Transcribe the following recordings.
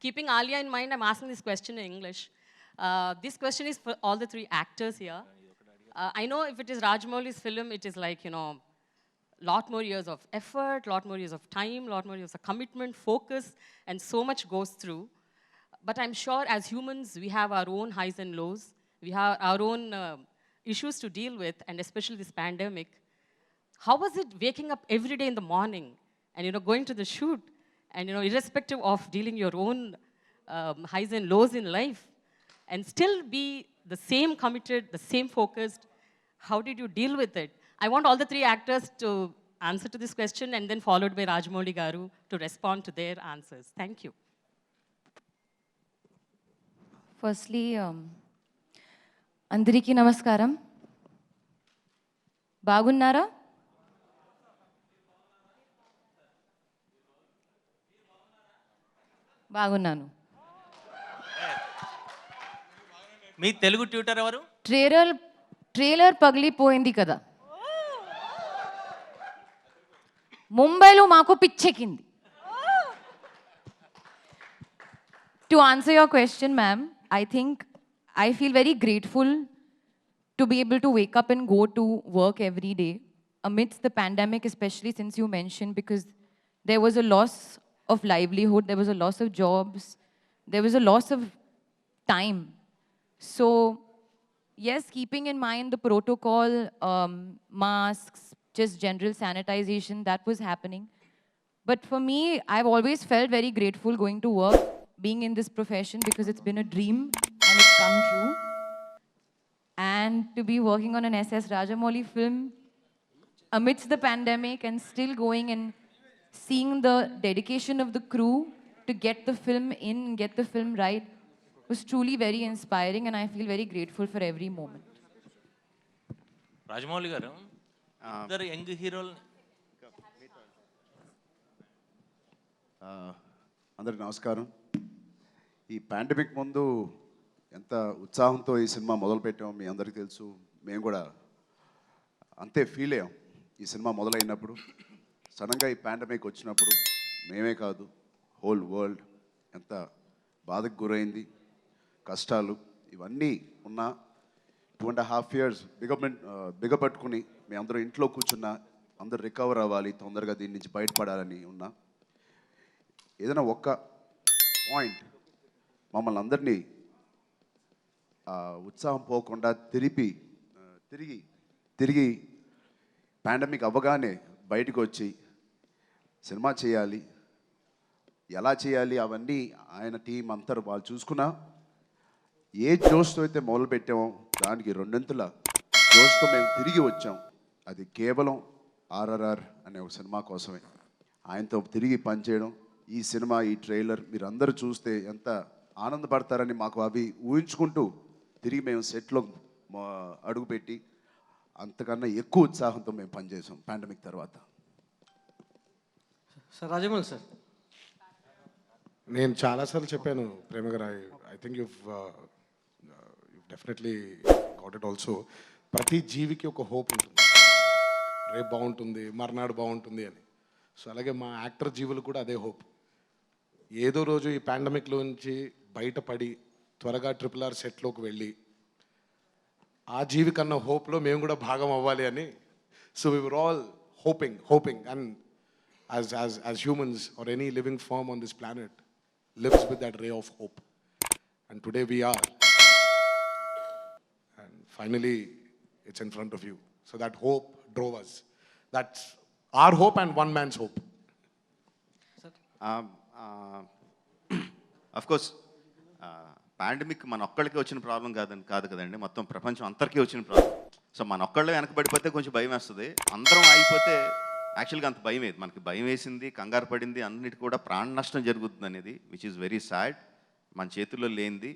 keeping Alia in mind, I'm asking this question in English. This question is for all the three actors here. I know if it is Rajamouli's film, it is like, lot more years of effort, lot more years of time, lot more years of commitment, focus, and so much goes through. But I'm sure as humans, we have our own highs and lows. We have our own issues to deal with, and especially this pandemic. How was it waking up every day in the morning and, going to the shoot and, irrespective of dealing your own highs and lows in life and still be the same committed, the same focused? How did you deal with it? I want all the three actors to answer to this question and then followed by Rajamouli Garu to respond to their answers. Thank you. Firstly, అందరికీ నమస్కారం. బాగున్నారా? బాగున్నాను. మీ Telugu tutor ఎవరు? Trailer పగిలిపోయింది కదా. ముంబైలో మాకు పిచ్చెక్కింది. To answer your question, ma'am, I feel very grateful to be able to wake up and go to work every day amidst the pandemic, especially since you mentioned, because there was a loss of livelihood, there was a loss of jobs, there was a loss of time. So, yes, keeping in mind the protocol, masks, just general sanitization, that was happening. But for me, I've always felt very grateful going to work, being in this profession, because it's been a dream and it's come true. And to be working on an S.S. Rajamouli film amidst the pandemic and still going and seeing the dedication of the crew to get the film in, get the film right, was truly very inspiring, and I feel very grateful for every moment. Rajamouli గారు, ఇద్దరు young హీరోలు. అందరికి నమస్కారం. ఈ pandemic ముందు ఎంత ఉత్సాహంతో ఈ సినిమా మొదలుపెట్టామో మీ అందరికీ తెలుసు. మేము కూడా అంతే ఫీల్ అయ్యాం ఈ సినిమా మొదలైనప్పుడు. సడన్గా ఈ పాండమిక్ వచ్చినప్పుడు మేమే కాదు, హోల్ వరల్డ్ ఎంత బాధకు గురైంది. కష్టాలు ఇవన్నీ ఉన్నా 2.5 years బిగపట్టుకుని మేము అందరూ ఇంట్లో కూర్చున్నా, అందరూ రికవర్ అవ్వాలి, తొందరగా దీని నుంచి బయటపడాలని ఉన్నా. ఏదైనా ఒక్క పాయింట్ మమ్మల్ని అందరినీ ఉత్సాహం పోకుండా తిరిగి పాండమిక్ అవ్వగానే బయటకు వచ్చి సినిమా చేయాలి, ఎలా చేయాలి అవన్నీ ఆయన టీం అంతా వాళ్ళు చూసుకున్నా. ఏ జోష్తో అయితే మొదలుపెట్టామో దానికి రెండింతల జోష్తో మేము తిరిగి వచ్చాం. అది కేవలం RRR అనే ఒక సినిమా కోసమే. ఆయనతో తిరిగి పనిచేయడం, ఈ సినిమా, ఈ ట్రైలర్ మీరు అందరూ చూస్తే ఎంత ఆనందపడతారని మాకు అవి ఊహించుకుంటూ తిరిగి మేము సెట్లో అడుగుపెట్టి అంతకన్నా ఎక్కువ ఉత్సాహంతో మేము పనిచేసాం పాండమిక్ తర్వాత. సార్ రాజమౌళి సార్, నేను చాలాసార్లు చెప్పాను ప్రేమ గారు, I think you definitely got it also. ప్రతి జీవికి ఒక హోప్ ఉంటుంది, రేపు బాగుంటుంది, మర్నాడు బాగుంటుంది అని. సో అలాగే మా యాక్టర్ జీవులు కూడా అదే హోప్. ఏదో రోజు ఈ పాండమిక్లోంచి బయటపడి త్వరగా RRR సెట్లోకి వెళ్ళి ఆ జీవి కన్నా హోప్లో మేము కూడా భాగం అవ్వాలి అని. So we were all hoping and as humans or any living form on this planet lives with that ray of hope, and today we are, and finally it's in front of you. So that hope drove us. That's our hope and one man's hope. Of course pandemic మన ఒక్కళ్ళకి వచ్చిన problem కాదు కదండి, మొత్తం ప్రపంచం అందరికీ వచ్చిన problem. So మన ఒక్కళ్ళే వెనకబడిపోతే కొంచెం భయం వేస్తుంది, అందరం అయిపోతే యాక్చువల్గా అంత భయం వేది. మనకి భయం వేసింది, కంగారు పడింది, అన్నిటి కూడా ప్రాణ నష్టం జరుగుతుంది అనేది, విచ్ ఈజ్ వెరీ సాడ్, మన చేతుల్లో లేనిది.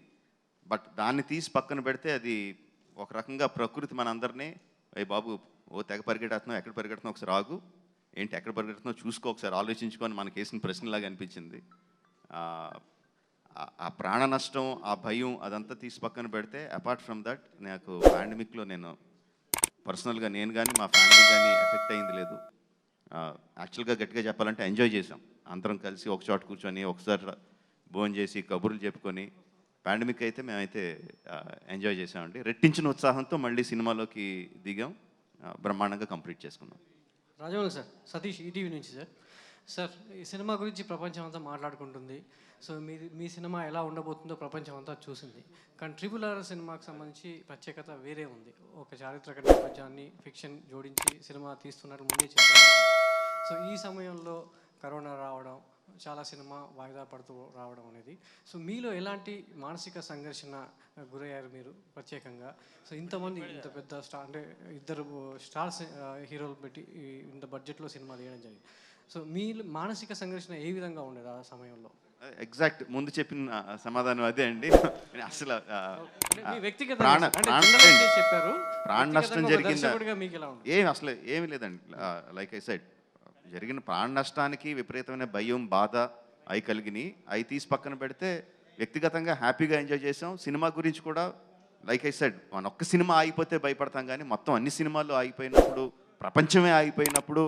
బట్ దాన్ని తీసి పక్కన పెడితే అది ఒక రకంగా ప్రకృతి మనందరినీ, అయ్యి బాబు ఓ తెగ పరిగెడుతున్నావు, ఎక్కడ పరిగెడుతున్నావు, ఒకసారి ఆగు, ఏంటి ఎక్కడ పరిగెడుతున్నావు చూసుకో, ఒకసారి ఆలోచించుకొని మనకి వేసిన ప్రశ్నలాగా అనిపించింది. ఆ ప్రాణ నష్టం, ఆ భయం అదంతా తీసి పక్కన పెడితే అపార్ట్ ఫ్రమ్ దట్ నాకు పాండమిక్లో నేను పర్సనల్గా నేను కానీ మా ఫ్యామిలీ కానీ ఎఫెక్ట్ అయింది లేదు. యాక్చువల్గా గట్టిగా చెప్పాలంటే ఎంజాయ్ చేసాం, అందరం కలిసి ఒక చోట కూర్చొని ఒకసారి భోజనం చేసి కబుర్లు చెప్పుకొని పాండమిక్ అయితే మేమైతే ఎంజాయ్ చేసామండి. రెట్టించిన ఉత్సాహంతో మళ్ళీ సినిమాలోకి దిగాం, బ్రహ్మాండంగా కంప్లీట్ చేసుకున్నాం. రాజమౌళి సార్, సతీష్ ఈటీవీ నుంచి సార్. సార్, ఈ సినిమా గురించి ప్రపంచం అంతా మాట్లాడుకుంటుంది. సో మీ సినిమా ఎలా ఉండబోతుందో ప్రపంచం అంతా చూసింది. కానీ RRR సినిమాకి సంబంధించి ప్రత్యేకత వేరే ఉంది. ఒక చారిత్రక నేపథ్యాన్ని ఫిక్షన్ జోడించి సినిమా తీస్తున్నట్టు ముందే చెప్పారు. సో ఈ సమయంలో కరోనా రావడం, చాలా సినిమా వాయిదా పడుతూ రావడం అనేది, సో మీలో ఎలాంటి మానసిక సంఘర్షణ గురయ్యారు మీరు ప్రత్యేకంగా? సో ఇంతమంది, ఇంత పెద్ద స్టార్, అంటే ఇద్దరు స్టార్స్ హీరోలు పెట్టి ఇంత బడ్జెట్లో సినిమా తీయడం జరిగింది. సో మీ మానసిక సంఘర్షణ ఏ విధంగా ఉండేది ఆ సమయంలో? ఎగ్జాక్ట్ ముందు చెప్పిన సమాధానం అదే అండి. అసలు మీ వ్యక్తిగత చెప్పారు, ప్రాణ నష్టం జరిగిందా? మీకు ఎలా ఉంది? అసలు ఏమీ లేదండి. లైక్ ఐ సెడ్, జరిగిన ప్రాణ నష్టానికి విపరీతమైన భయం, బాధ అవి కలిగినాయి. అవి తీసి పక్కన పెడితే వ్యక్తిగతంగా హ్యాపీగా ఎంజాయ్ చేసాం. సినిమా గురించి కూడా లైక్ ఐ సెడ్, మన ఒక్క సినిమా ఆగిపోతే భయపడతాం, కానీ మొత్తం అన్ని సినిమాలు ఆగిపోయినప్పుడు, ప్రపంచమే ఆగిపోయినప్పుడు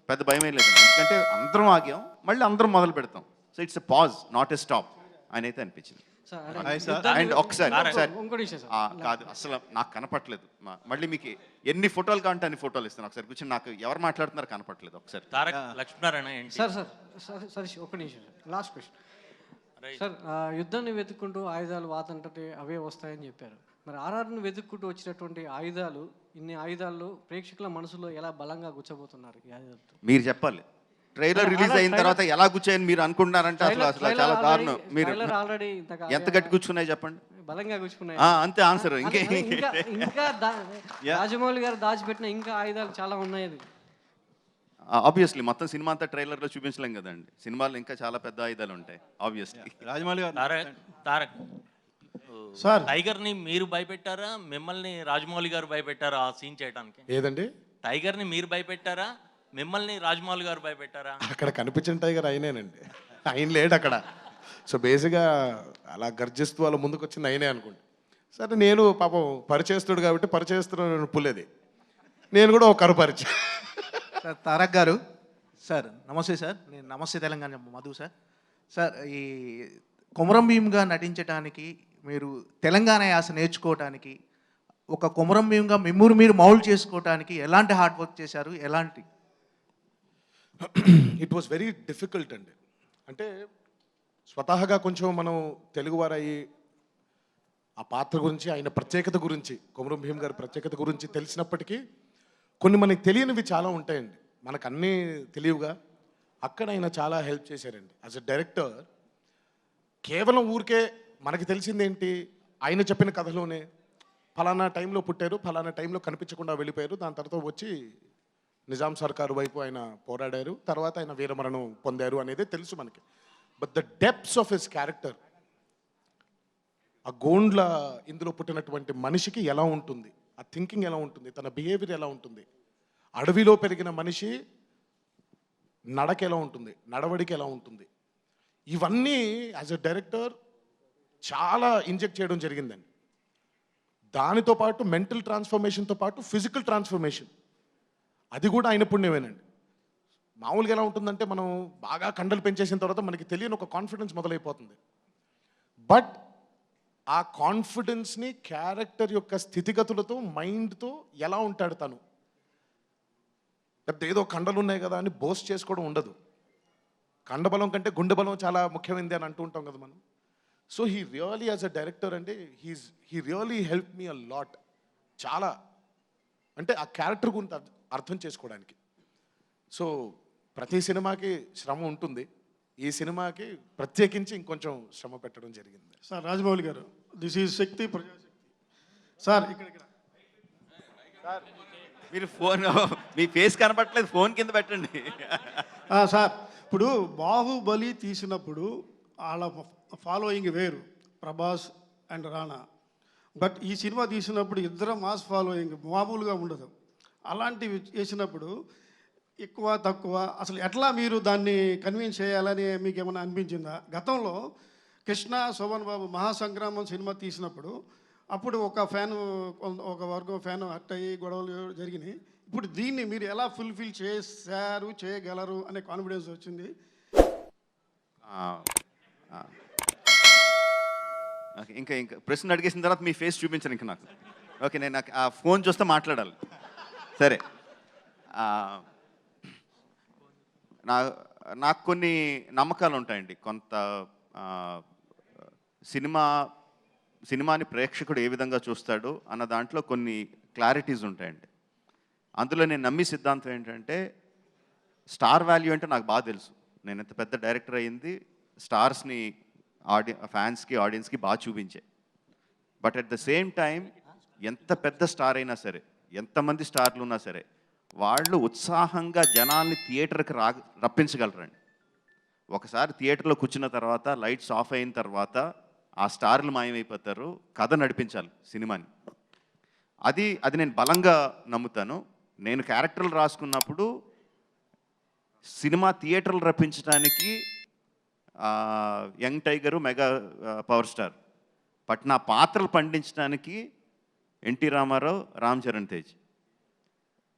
పెద్ద భయమే లేదు. ఎందుకంటే అందరం ఆగాం, మళ్ళీ అందరం మొదలు పెడతాం. So it's a pause, not a stop అని అయితే అనిపించింది. అండ్ ఒకసారి కాదు, అసలు నాకు కనపట్లేదు. మళ్ళీ మీకు ఎన్ని ఫోటోలు కావాలంటే అన్ని ఫోటోలు ఇస్తాను. ఒకసారి కూర్చొని నాకు ఎవరు మాట్లాడుతున్నారు కనపట్లేదు. ఒకసారి తారక్ లక్ష్మీనారాయణ ఏంటి? సార్ ఒక్క నిమిషం సార్, లాస్ట్ క్వశ్చన్ సార్. యుద్ధాన్ని వెతుక్కుంటూ ఆయుధాలు వాతంటే అవే వస్తాయని చెప్పారు. మరి RRRను వెతుక్కుంటూ వచ్చినటువంటి ఆయుధాలు, ఇన్ని ఆయుధాల్లో ప్రేక్షకుల మనసులో ఎలా బలంగా గుచ్చబోతున్నారు ఈ ఆయుధాలతో? మీరు చెప్పాలి. ట్రైలర్ రిలీజ్ అయిన తర్వాత ఎలా కూర్చోయని మీరు అనుకుంటున్నారంటే అసలు చాలా దారుణం. మీరు ఆల్రెడీ ఎంత గట్టి కూర్చున్నాయి చెప్పండి? బలంగా గుచ్చుకున్నాయి. అంతే ఆన్సర్. ఇంకా రాజమౌళి గారు దాచిపెట్టిన ఇంకా ఆయుధాలు చాలా ఉన్నాయి. అది ఆబ్వియస్లీ మొత్తం సినిమా అంతా ట్రైలర్లో చూపించలేం కదండి. సినిమాలో ఇంకా చాలా పెద్ద ఆయుధాలు ఉంటాయి ఆబ్వియస్లీ. రాజమౌళి గారు, తారక్ సార్, టైగర్ని మీరు భయపెట్టారా, మిమ్మల్ని రాజమౌళి గారు భయపెట్టారా ఆ సీన్ చేయడానికి? ఏదండి? టైగర్ని మీరు భయపెట్టారా, మిమ్మల్ని రాజమౌళి గారు భయపెట్టారా? అక్కడ కనిపించిన టైగర్ అయినేనండి, ఆయన లేడు అక్కడ. సో బేసిక్గా అలా గర్జిస్తూ వాళ్ళ ముందుకు వచ్చింది అయినే అనుకోండి. సరే, నేను పాపం పరిచయస్తుడు కాబట్టి పరిచయస్తుడు పుల్లేది, నేను కూడా ఒక కరు పరిచయం. సార్, తారక్ గారు సార్, నమస్తే సార్. నేను నమస్తే తెలంగాణ మధు సార్. సార్, ఈ కొమరం భీమ్గా నటించడానికి, మీరు తెలంగాణ యాస నేర్చుకోవడానికి, ఒక కొమరం భీమ్గా మిమ్మల్ని మీరు మౌల్డ్ చేసుకోవడానికి ఎలాంటి హార్డ్ వర్క్ చేశారు? ఎలాంటి? ఇట్ వాస్ వెరీ డిఫికల్ట్ అండి. అంటే స్వతహాగా కొంచెం మనం తెలుగువారయ్యి ఆ పాత్ర గురించి, ఆయన ప్రత్యేకత గురించి, కొమరం భీమ్ గారి ప్రత్యేకత గురించి తెలిసినప్పటికీ కొన్ని మనకి తెలియనివి చాలా ఉంటాయండి. మనకు అన్నీ తెలియవుగా. అక్కడ ఆయన చాలా హెల్ప్ చేశారండి. యాజ్ ఎ డైరెక్టర్ కేవలం ఊరికే మనకి తెలిసిందేంటి, ఆయన చెప్పిన కథలోనే ఫలానా టైంలో పుట్టారు, ఫలానా టైంలో కనిపించకుండా వెళ్ళిపోయారు, దాని తర్వాత వచ్చి నిజాం సర్కారు వైపు ఆయన పోరాడారు, తర్వాత ఆయన వీరమరణం పొందారు అనేది తెలుసు మనకి. But the depths of his character, ఆ గోండ్ల ఇందులో పుట్టినటువంటి మనిషికి ఎలా ఉంటుంది, ఆ థింకింగ్ ఎలా ఉంటుంది, తన బిహేవియర్ ఎలా ఉంటుంది, అడవిలో పెరిగిన మనిషి నడక ఎలా ఉంటుంది, నడవడికి ఎలా ఉంటుంది, ఇవన్నీ యాజ్ ఎ డైరెక్టర్ చాలా ఇంజెక్ట్ చేయడం జరిగిందండి. దానితో పాటు మెంటల్ ట్రాన్స్ఫర్మేషన్తో పాటు ఫిజికల్ ట్రాన్స్ఫర్మేషన్, అది కూడా ఆయన పుణ్యమేనండి. మామూలుగా ఎలా ఉంటుందంటే, మనం బాగా కండలు పెంచేసిన తర్వాత మనకి తెలియని ఒక కాన్ఫిడెన్స్ మొదలైపోతుంది. బట్ ఆ కాన్ఫిడెన్స్ని క్యారెక్టర్ యొక్క స్థితిగతులతో, మైండ్తో ఎలా ఉంటాడు తను, పెద్ద ఏదో కండలు ఉన్నాయి కదా అని బోస్ట్ చేసుకోవడం ఉండదు. కండబలం కంటే గుండె బలం చాలా ముఖ్యమైనది అని అంటూ ఉంటాం కదా మనం. So he really as a director అంటే he really help me a lot. చాలా అంటే ఆ క్యారెక్టర్ గురించి అర్థం చేసుకోవడానికి. సో ప్రతి సినిమాకి శ్రమ ఉంటుంది, ఈ సినిమాకి ప్రత్యేకించి ఇంకొంచెం శ్రమ పెట్టడం జరిగింది. Sir, Rajamouli garu, this is Shakti Prajasakti sir. ఇక్కడ మీరు ఫోన్, మీ ఫేస్ కనపట్లేదు, ఫోన్ కింద పెట్టండి. సార్, ఇప్పుడు బాహుబలి తీసినప్పుడు వాళ్ళ ఫాలోయింగ్ వేరు, ప్రభాస్ అండ్ రాణా. బట్ ఈ సినిమా తీసినప్పుడు ఇద్దరు మాస్ ఫాలోయింగ్ మామూలుగా ఉండదు. అలాంటివి చేసినప్పుడు ఎక్కువ తక్కువ అసలు ఎట్లా మీరు దాన్ని కన్విన్స్ చేయాలని మీకు ఏమైనా అనిపించిందా? గతంలో కృష్ణ, శోభన్ బాబు మహాసంగ్రామం సినిమా తీసినప్పుడు అప్పుడు ఒక వర్గం ఫ్యాన్ హట్ అయ్యి గొడవలు జరిగినాయి. ఇప్పుడు దీన్ని మీరు ఎలా ఫుల్ఫిల్ చేయగలరు అనే కాన్ఫిడెన్స్ వచ్చింది? ఓకే, ఇంకా ఇంకా ప్రశ్న అడిగేసిన తర్వాత మీ ఫేస్ చూపించను ఇంకా నాకు. ఓకే, నేను ఆ ఫోన్ చూస్తే మాట్లాడాలి. సరే, ఆ, నాకు కొన్ని నమ్మకాలు ఉంటాయండి. కొంత ఆ, సినిమాని ప్రేక్షకుడు ఏ విధంగా చూస్తాడు అన్న దాంట్లో కొన్ని క్లారిటీస్ ఉంటాయండి. అందులో నేను నమ్మి సిద్ధాంతం ఏంటంటే, స్టార్ వాల్యూ అంటే నాకు బాగా తెలుసు. నేను ఎంత పెద్ద డైరెక్టర్ అయ్యింది స్టార్స్ని ఫ్యాన్స్కి ఆడియన్స్కి బాగా చూపించే. But at the same time ఎంత పెద్ద స్టార్ అయినా సరే, ఎంతమంది స్టార్లు ఉన్నా సరే, వాళ్ళు ఉత్సాహంగా జనాల్ని థియేటర్కి రప్పించగలరండి. ఒకసారి థియేటర్లో కూర్చున్న తర్వాత లైట్స్ ఆఫ్ అయిన తర్వాత ఆ స్టార్లు మాయమైపోతారు. కథ నడిపించాలి సినిమాని. అది నేను బలంగా నమ్ముతాను. నేను క్యారెక్టర్లు రాసుకున్నప్పుడు సినిమా థియేటర్లు రప్పించడానికి young tiger, mega power star. But నా పాత్రలు పండించడానికి ఎన్టీ రామారావు, రామ్ చరణ్ తేజ్.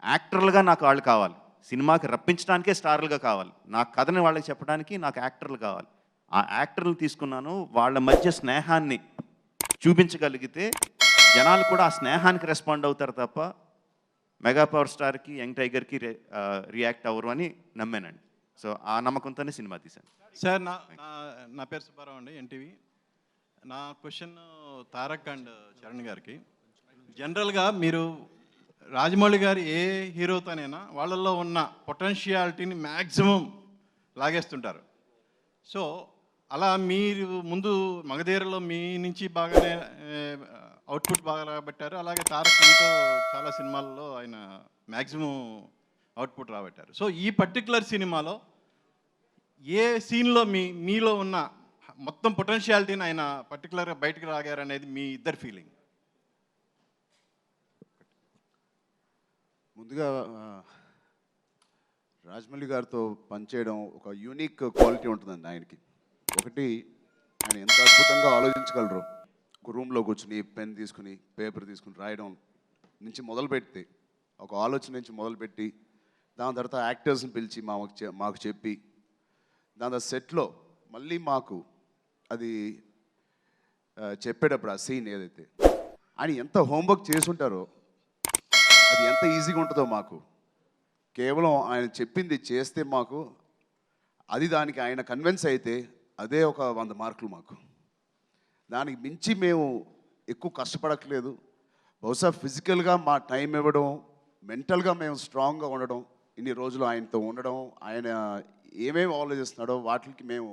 యాక్టర్లుగా నాకు వాళ్ళు కావాలి. సినిమాకి రప్పించడానికే స్టార్లుగా కావాలి. నా కథని వాళ్ళకి చెప్పడానికి నాకు యాక్టర్లు కావాలి. ఆ యాక్టర్లు తీసుకున్నాను. వాళ్ళ మధ్య స్నేహాన్ని చూపించగలిగితే జనాలు కూడా ఆ స్నేహానికి రెస్పాండ్ అవుతారు తప్ప మెగా పవర్ స్టార్కి, యంగ్ టైగర్కి రియాక్ట్ అవ్వరు అని నమ్మానండి. సో ఆ నమ్మకంతోనే సినిమా తీశాను. సార్, నా పేరు సుబ్బారావు అండి, ఎన్టీవీ. నా క్వశ్చన్ తారక్ అండ్ చరణ్ గారికి. జనరల్గా మీరు రాజమౌళి గారు ఏ హీరోతోనైనా వాళ్ళల్లో ఉన్న పొటెన్షియాలిటీని మ్యాక్సిమం లాగేస్తుంటారు. సో అలా మీరు ముందు మగధీరలో మీ నుంచి బాగానే అవుట్పుట్ బాగా రాబట్టారు. అలాగే తారక్ మీతో చాలా సినిమాల్లో ఆయన మ్యాక్సిమం అవుట్పుట్ రాబట్టారు. సో ఈ పర్టికులర్ సినిమాలో ఏ సీన్లో మీలో ఉన్న మొత్తం పొటెన్షియాలిటీని ఆయన పర్టికులర్గా బయటకు రాగారనేది మీ ఇద్దరు ఫీలింగ్? ముందుగా రాజమౌళి గారితో పనిచేయడం ఒక యూనిక్ క్వాలిటీ ఉంటుందండి ఆయనకి. ఒకటి, ఆయన ఎంత అద్భుతంగా ఆలోచించగలరు. ఒక రూమ్లో కూర్చుని పెన్ తీసుకుని పేపర్ తీసుకుని రాయడం నుంచి మొదలుపెడితే, ఒక ఆలోచన నుంచి మొదలుపెట్టి దాని తర్వాత యాక్టర్స్ని పిలిచి మాకు చెప్పి దాని తర్వాత సెట్లో మళ్ళీ మాకు అది చెప్పేటప్పుడు ఆ సీన్ ఏదైతే ఆయన ఎంత హోంవర్క్ చేసి ఉంటారో అది ఎంత ఈజీగా ఉంటుందో మాకు. కేవలం ఆయన చెప్పింది చేస్తే మాకు అది దానికి ఆయన కన్విన్స్ అయితే అదే ఒక 100 మార్కులు మాకు. దానికి మించి మేము ఎక్కువ కష్టపడట్లేదు. బహుశా ఫిజికల్గా మా టైం ఇవ్వడం, మెంటల్గా మేము స్ట్రాంగ్గా ఉండడం, ఇన్ని రోజులు ఆయనతో ఉండడం, ఆయన ఏమేమి ఆలోచిస్తున్నాడో వాటికి మేము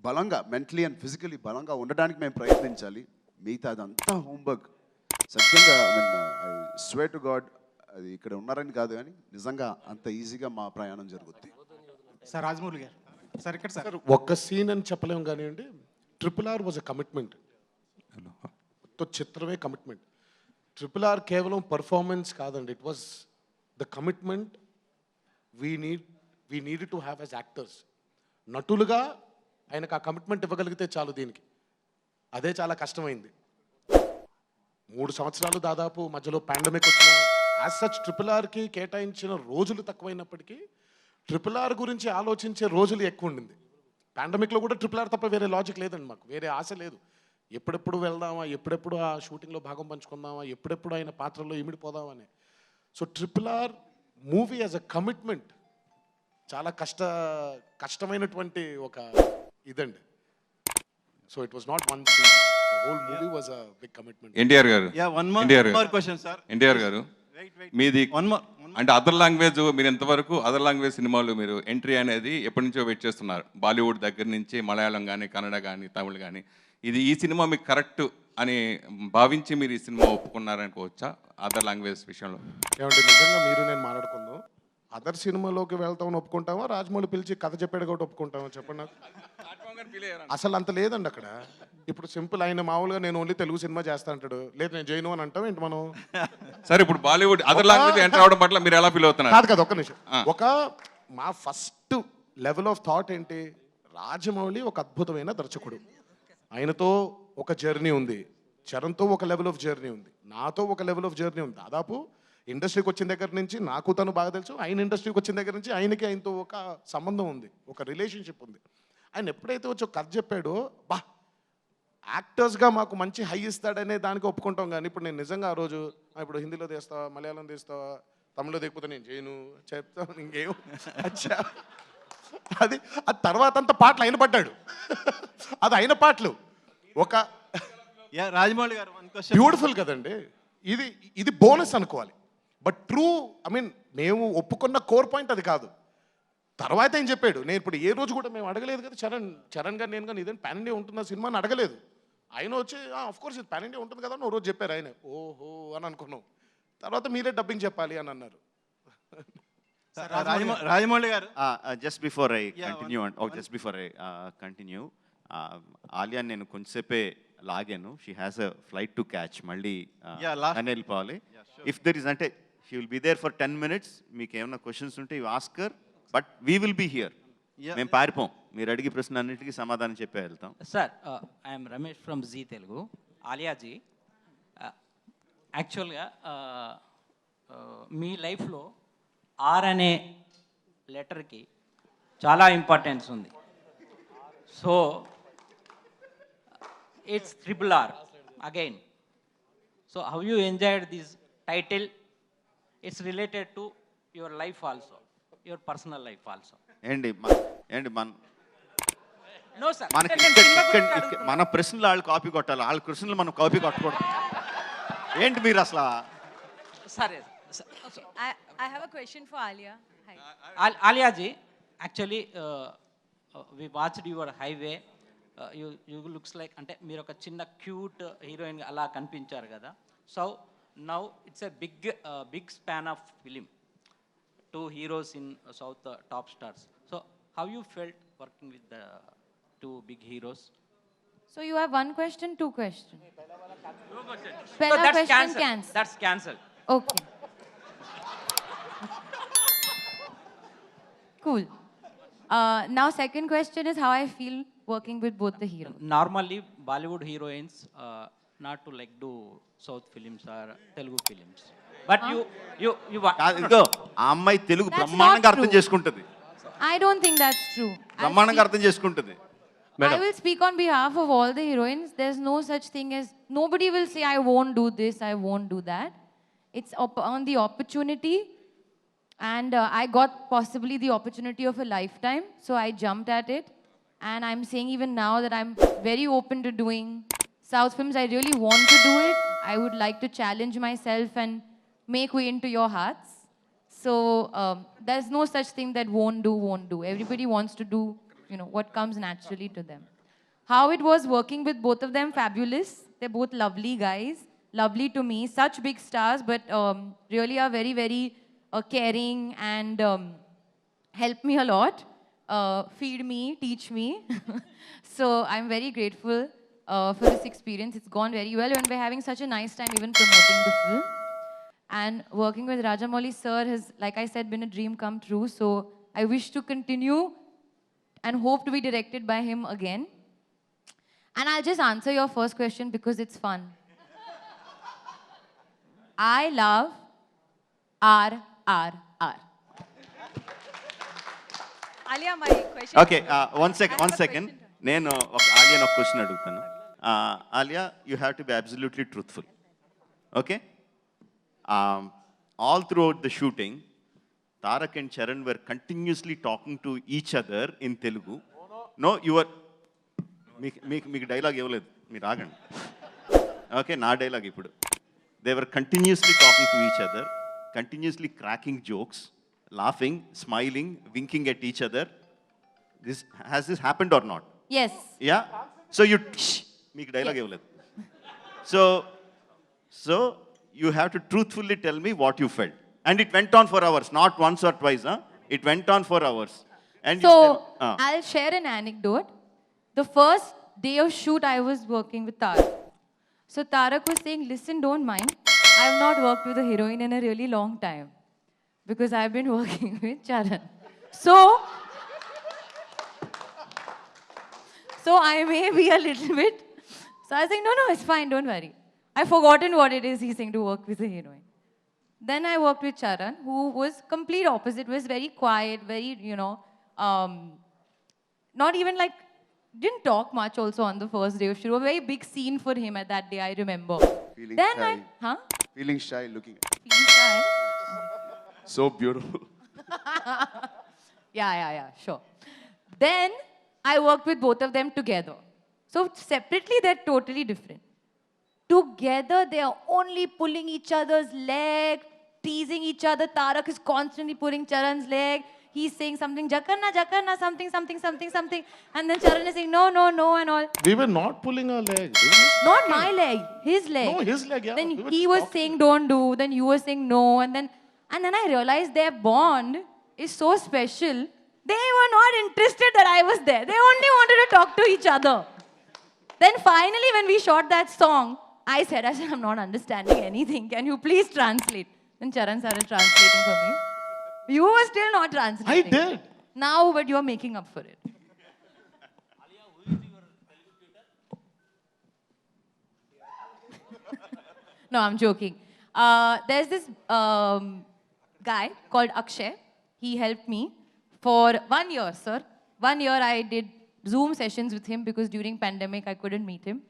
బలంగా మెంటలీ అండ్ ఫిజికలీ బలంగా ఉండడానికి మేము ప్రయత్నించాలి. మిగతా అదంతా హోంవర్క్. సత్యంగా ఐ స్వేర్ టు గాడ్ అది ఇక్కడ ఉన్నారని కాదు కానీ నిజంగా అంత ఈజీగా మా ప్రయాణం జరుగుద్ది. సార్ రాజమౌళి గారు, సార్ ఇక్కడ సార్ ఒక్క సీన్ అని చెప్పలేము కానివ్వండి. RRR was a commitment. మొత్తం చిత్రమే కమిట్మెంట్. RRR కేవలం పర్ఫార్మెన్స్ కాదండి. It was the commitment we need to have as actors. నటులుగా ఆయనకు ఆ కమిట్మెంట్ ఇవ్వగలిగితే చాలు. దీనికి అదే చాలా కష్టమైంది. 3 సంవత్సరాలు దాదాపు మధ్యలో పాండమిక్ వచ్చిన యాజ్ సచ్ RRRకి కేటాయించిన రోజులు తక్కువైనప్పటికీ RRR గురించి ఆలోచించే రోజులు ఎక్కువ ఉండింది. పాండమిక్లో కూడా RRR తప్ప వేరే లాజిక్ లేదండి మాకు, వేరే ఆశ లేదు. ఎప్పుడెప్పుడు వెళ్దామా, ఎప్పుడెప్పుడు ఆ షూటింగ్లో భాగం పంచుకుందామా, ఎప్పుడెప్పుడు ఆయన పాత్రలో ఇమిడిపోదామని. So RRR movie as a commitment చాలా కష్టమైనటువంటి ఒక ఇదండి. So it was not one thing, the whole movie was a big commitment. NTR garu, one more question, sir. NTR గారు, మీది One more. అంటే అదర్ లాంగ్వేజ్, మీరు ఎంతవరకు అదర్ లాంగ్వేజ్ సినిమాలు మీరు ఎంట్రీ అనేది ఎప్పటి నుంచో వెయిట్ చేస్తున్నారు? బాలీవుడ్ దగ్గర నుంచి మలయాళం కానీ, కన్నడ కానీ, తమిళ్ కానీ. ఈ సినిమా మీకు కరెక్ట్ అని భావించి మీరు ఈ సినిమా ఒప్పుకున్నారనుకోవచ్చా అదర్ లాంగ్వేజ్ విషయంలో? ఏమంటే నిజంగా మీరు నేను మాట్లాడుకుందాం. అదర్ సినిమాలోకి వెళ్తామని ఒప్పుకుంటామా, రాజమౌళి పిలిచి కథ చెప్పాడు కాబట్టి ఒప్పుకుంటామా చెప్పండి నాకు. అసలు అంత లేదండి అక్కడ. ఇప్పుడు సింపుల్, ఆయన మామూలుగా నేను ఓన్లీ తెలుగు సినిమా చేస్తా అంటాడు, లేదు నేను జైను అని అంటాం ఏంటి మనం? సరే, ఇప్పుడు బాలీవుడ్ అదర్ లాంగ్వేజ్ ఎంటర్ అవడం పట్ల మీరు ఎలా ఫీల్ అవుతున్నారు? కాదు ఒక్క నిమిషం. మా ఫస్ట్ లెవెల్ ఆఫ్ థాట్ ఏంటి, రాజమౌళి ఒక అద్భుతమైన దర్శకుడు. ఆయనతో ఒక జర్నీ ఉంది, చరణ్తో ఒక లెవెల్ ఆఫ్ జర్నీ ఉంది, నాతో ఒక లెవెల్ ఆఫ్ జర్నీ ఉంది. దాదాపు ఇండస్ట్రీకి వచ్చిన దగ్గర నుంచి నాకు తను బాగా తెలుసు, ఆయన ఇండస్ట్రీకి వచ్చిన దగ్గర నుంచి ఆయనతో ఒక సంబంధం ఉంది, ఒక రిలేషన్షిప్ ఉంది. ఆయన ఎప్పుడైతే వచ్చి ఒక కథ చెప్పాడో, బా యాక్టర్స్గా మాకు మంచి హై ఇస్తాడనే దానికి ఒప్పుకుంటాం కానీ ఇప్పుడు నేను నిజంగా ఆ రోజు ఇప్పుడు హిందీలో తీస్తావా మలయాళం తీస్తావా తమిళ్లో తీయకపోతే నేను చేయను చెప్తాను ఇంకేం అచ్చా అది అది తర్వాత అంతా పాటలు అయిన పడ్డాడు అది అయిన పాటలు ఒక రాజమౌళి గారు వన్ క్వశ్చన్. బ్యూటిఫుల్ కదండి ఇది ఇది బోనస్ అనుకోవాలి బట్ ట్రూ ఐ మీన్ మేము ఒప్పుకున్న కోర్ పాయింట్ అది కాదు తర్వాత ఏం చెప్పాడు నేను ఇప్పుడు ఏ రోజు కూడా మేము అడగలేదు కదా చరణ్ గారు నేను కానీ ఇదేం పాన్ ఇండియా ఉంటుందా సినిమా అని అడగలేదు ఆయన వచ్చి ఆఫ్ కోర్స్ ఇది పాన్ ఇండియా ఉంటుంది కదా అని ఓ రోజు చెప్పారు ఆయన ఓహో అని అనుకున్నాం తర్వాత మీరే డబ్బింగ్ చెప్పాలి అని అన్నారు Rajamouli garu just before I continue just before I continue Alia నేను కొంచెంసేపే లాగాను she has a flight to catch మళ్ళీ అని వెళ్ళిపోవాలి ఇఫ్ దర్ ఇస్ అంటే she will be there for 10 minutes మీకు ఏమైనా క్వశ్చన్స్ ఉంటే you ask her but we will be here మేము పారిపోం మీరు అడిగే ప్రశ్న అన్నిటికీ సమాధానం చెప్పే వెళ్తాం. Sir I'm Ramesh from Zee Telugu. Alia ji యాక్చువల్గా మీ లైఫ్లో ఆర్ అనే లెటర్కి చాలా ఇంపార్టెన్స్ ఉంది. So it's RRR again. So how you enjoyed this title? It's related to your life also, your personal life also. ఏంటి మన నో సార్, మన ప్రశ్నలు వాళ్ళు కాపీ కొట్టాలి, వాళ్ళ ప్రశ్నలు మనం కాపీ కొట్టకూడదు. ఏంటి మీరు అసలు? సరే. I have a question for Alia. Hi. Alia ji, actually we watched your highway. You looks like అంటే మీరు ఒక చిన్న క్యూట్ హీరోయిన్ అలా కనిపించారు కదా. So now it's a big span of film, 2 heroes in South top stars. So how you felt working with the 2 big heroes? So you have 1 question, 2 questions? So Pehla that's question cancelled. cancelled. That's cancelled. Okay. Cool. Now second question is how I feel working with both the heroes. Normally Bollywood heroines not to like do South films or Telugu films. But you want. ఇదిగో ఆ అమ్మాయి Telugu That's బ్రహ్మాండంగా not అర్థం true. చేసుకుంటుంది, I don't think that's true. బ్రహ్మాండంగా అర్థం చేసుకుంటుంది. I will speak on behalf of all the heroines. There's no such thing as, nobody will say, I won't do this, I won't do that. It's on the opportunity. And I got possibly the opportunity of a lifetime. So I jumped at it. And I'm saying even now that I'm very open to doing South films. I really want to do it. I would like to challenge myself and make way into your hearts. So there's no such thing that won't do. Everybody wants to do, what comes naturally to them. How it was working with both of them, fabulous. They're both lovely guys, lovely to me, such big stars, but really are very, very caring and help me a lot, feed me, teach me. So I'm very grateful for this experience. It's gone very well, and we're having such a nice time even promoting the film. And working with Rajamouli sir has, like I said, been a dream come true. So I wish to continue and hope to be directed by him again. And I'll just answer your first question because it's fun. I love RRR. Alia, my question. Okay one second నేను ఆలియా ఒక question అడుగుతాను. Alia, you have to be absolutely truthful. Okay, all throughout the shooting Tarak and Charan were continuously talking to each other in Telugu. No your మీకు dialogue ఇవ్వలేదు, మీరు ఆగండి. Okay, నా dialogue ఇప్పుడు. They were continuously talking to each other, continuously cracking jokes, laughing, smiling, winking at each other. Has this happened or not? Yes. Yeah? So you, meek dialogue evaledu. So you have to truthfully tell me what you felt. And it went on for hours, not once or twice, huh? It went on for hours. And So you I'll share an anecdote. The first day of shoot, I was working with Tarak. So Tarak was saying, listen, don't mind. I've not worked with a heroine in a really long time because I've been working with Charan. So I may be a little bit. So I was saying, no, it's fine, don't worry. I've forgotten what it is he's saying to work with a heroine. Then I worked with Charan, who was complete opposite, was very quiet, very, not even like didn't talk much also on the first day of shoot. A very big scene for him at that day, I remember. Feeling Then shy. Huh? Feeling shy, looking Feeling shy? so beautiful. Yeah, sure. Then I worked with both of them together. So separately, they're totally different. Together, they are only pulling each other's leg, teasing each other. Tarak is constantly pulling Charan's leg. He's saying something, Jakarna, something. And then Charan is saying, no, and all. We were not pulling our leg. We were just Not talking. my leg, his leg. No, his leg, yeah. Then We were he just was talking. saying don't do, then you were saying no, and then I realized their bond is so special. They were not interested that I was there. They only wanted to talk to each other. Then finally, when we shot that song, I said, I'm not understanding anything. Can you please translate? Then Charan started translating for me. You were still not translating. I did. Now, but you are making up for it. No, I'm joking. There's this guy called Akshay. He helped me for 1 year, sir. 1 year I did Zoom sessions with him because during pandemic I couldn't meet him.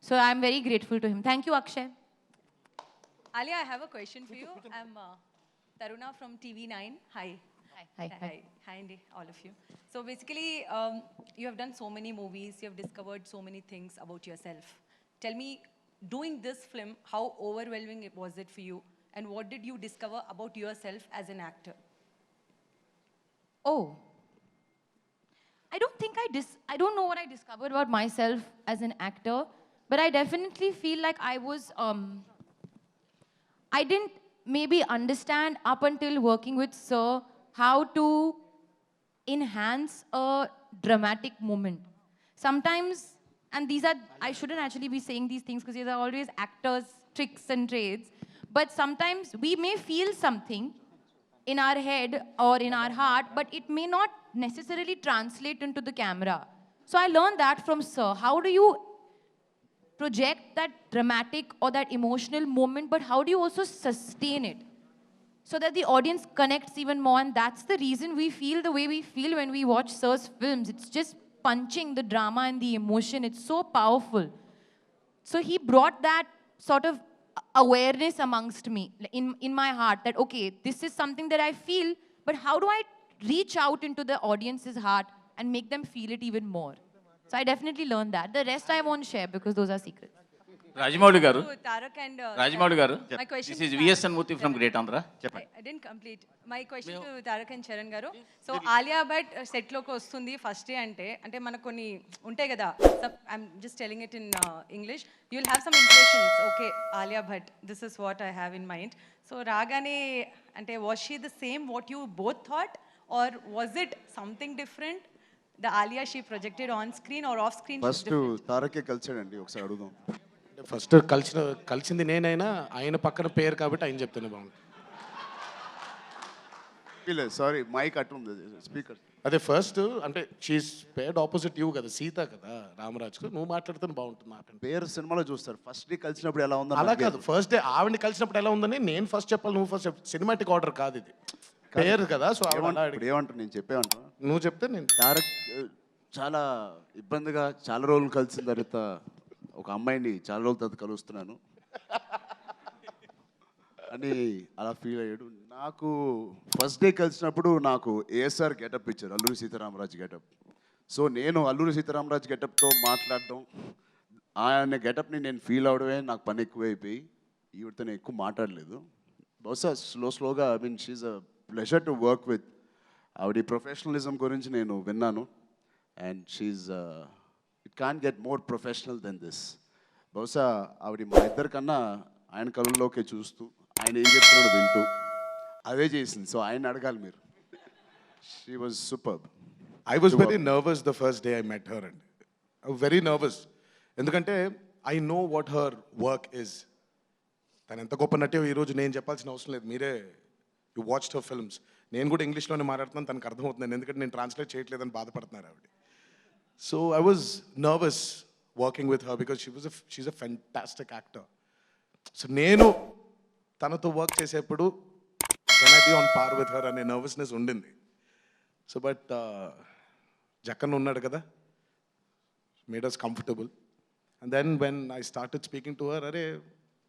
So I'm very grateful to him. Thank you, Akshay. Alia, I have a question for you. I'm Taruna from TV9. Hi. Hi, Andy, all of you. So basically, you have done so many movies, you have discovered so many things about yourself. Tell me, doing this film, how overwhelming was it for you? And what did you discover about yourself as an actor? Oh. I don't think I don't know what I discovered about myself as an actor, but I definitely feel like I was, I didn't maybe understand up until working with Sir how to enhance a dramatic moment. Sometimes, and these are, I shouldn't actually be saying these things because these are always actors' tricks and trades, but sometimes we may feel something in our head or in our heart, but it may not necessarily translate into the camera. So I learned that from Sir. How do you project that dramatic or that emotional moment, but how do you also sustain it so that the audience connects even more? And that's the reason we feel the way we feel when we watch Sir's films. It's just punching the drama and the emotion. It's so powerful. So he brought that sort of awareness amongst me, in my heart, that, okay, this is something that I feel, but how do I reach out into the audience's heart and make them feel it even more? So I definitely learned that. The rest I won't share because those are secrets. Rajamouli garu. To Tarak and Rajamouli garu. my question This is VSN Murthy from Great Andhra. I didn't complete. My question to Tarak and Charan garu. So Alia Bhatt set loki vastundi first day ante manaku konni untayi kada. I'm just telling it in English. You'll have some impressions. Okay, Alia Bhatt, this is what I have in mind. So ragane ante, was she the same what you both thought, or was it something different? The Alia she projected on screen or off screen? First తారకే కలిసాడండి, ఒకసారి అడుగుదాం. First కలిసింది నేనైనా ఆయన పక్కన పేరు కాబట్టి ఆయన చెప్తేనే బాగుంది. సారీ, మైక్ అటు ఉంది, స్పీకర్. అదే ఫస్ట్ అంటే షీస్ పేర్డ్ ఆపోజిట్ యూ కదా, సీత కదా రామరాజ్కు. నువ్వు మాట్లాడితే బాగుంటుంది మాట. పేరు సినిమాలో చూస్తారు, ఫస్ట్ డే కలిసినప్పుడు ఎలా ఉందో. అలా కాదు, ఫస్ట్ డే ఆవిడని కలిసినప్పుడు ఎలా ఉందని నేను ఫస్ట్ చెప్పాలి, నువ్వు ఫస్ట్ సినిమాటిక్ ఆర్డర్ కాదు ఇది, పేరు కదా. సో ఏమంటారు, నేను చెప్పేమంటా, నువ్వు చెప్తే నేను. తారక్ చాలా ఇబ్బందిగా చాలా రోజులు కలిసిన తర్వాత ఒక అమ్మాయిని చాలా రోజుల తర్వాత కలుస్తున్నాను అని అలా ఫీల్ అయ్యాడు. నాకు ఫస్ట్ డే కలిసినప్పుడు నాకు ఏఎస్ఆర్ గెటప్ ఇచ్చారు, అల్లూరి సీతారామరాజు గెటప్. సో నేను అల్లూరి సీతారామరాజు గెటప్తో మాట్లాడడం, ఆయన గెటప్ని నేను ఫీల్ అవడమే నాకు పని ఎక్కువైపోయి ఈవిడతో నేను ఎక్కువ మాట్లాడలేదు. బహుశా స్లోగా, I mean she's a pleasure to work with. ఆవిడ ప్రొఫెషనలిజం గురించి నేను విన్నాను, and she's it can't get more professional than this. బహుశా ఆవిడ మా ఇద్దరికన్నా ఆయన కళ్ళలోకే చూస్తూ ఆయన ఏం చెప్తున్నాడో వింటూ అదే చేసింది. సో ఆయన అడగాలి మీరు. She was super. I was very nervous the first day I met her and very nervous. ఎందుకంటే I know what her work is. తను ఎంత గొప్ప నటి ఈరోజు నేను చెప్పాల్సిన అవసరం లేదు, మీరే యూ వాచ్డ్ హర్ ఫిల్మ్స్. నేను కూడా ఇంగ్లీష్లోనే మాట్లాడుతున్నాను, తనకు అర్థమవుతుంది, ఎందుకంటే నేను ట్రాన్స్లేట్ చేయట్లేదని బాధపడుతున్నారు ఆవిడ. So I was nervous working with her because she's a fantastic actor. So నేను తనతో వర్క్ చేసేప్పుడు can I be on par with her అనే నర్వస్నెస్ ఉండింది. సో బట్ జక్కన్ ఉన్నాడు కదా, made us comfortable. And then when I started speaking to her, అరే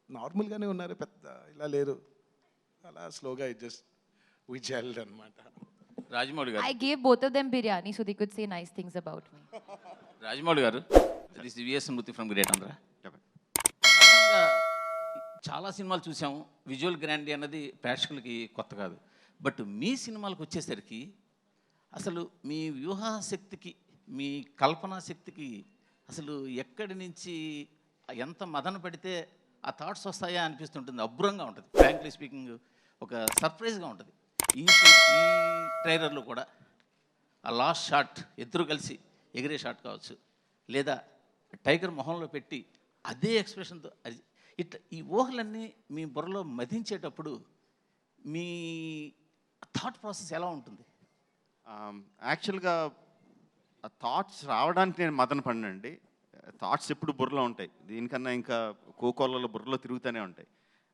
నార్మల్గానే ఉన్నారు, పెద్ద ఇలా లేరు, అలా స్లోగా we gelled అనమాట. రాజమౌళి గారు, I gave both of them biryani so they could say nice things about me. Rajamouli garu, this VS Murthy from Great Andhra. చాలా సినిమాలు చూసాము, విజువల్ గ్రాండీ అన్నది ప్రేక్షకులకి కొత్త కాదు. బట్ మీ సినిమాలకు వచ్చేసరికి అసలు మీ వ్యూహాశక్తికి, మీ కల్పనా శక్తికి అసలు ఎక్కడి నుంచి ఎంత మదన పడితే ఆ థాట్స్ వస్తాయా అనిపిస్తుంటుంది. అబ్బురంగా ఉంటుంది, ఫ్రాంక్లీ స్పీకింగ్ ఒక సర్ప్రైజ్గా ఉంటుంది. ఈ ట్రైలర్లో కూడా ఆ లాస్ట్ షాట్ ఇద్దరు కలిసి ఎగిరే షాట్ కావచ్చు, లేదా టైగర్ మొహంలో పెట్టి అదే ఎక్స్ప్రెషన్తో ఇట్లా ఈ ఊహలన్నీ మీ బుర్రలో మదించేటప్పుడు మీ థాట్ ప్రాసెస్ ఎలా ఉంటుంది? యాక్చువల్గా ఆ థాట్స్ రావడానికి నేను మదన పడినండి. థాట్స్ ఎప్పుడు బుర్రలో ఉంటాయి, దీనికన్నా ఇంకా కోకోలలో బుర్రలో తిరుగుతూనే ఉంటాయి.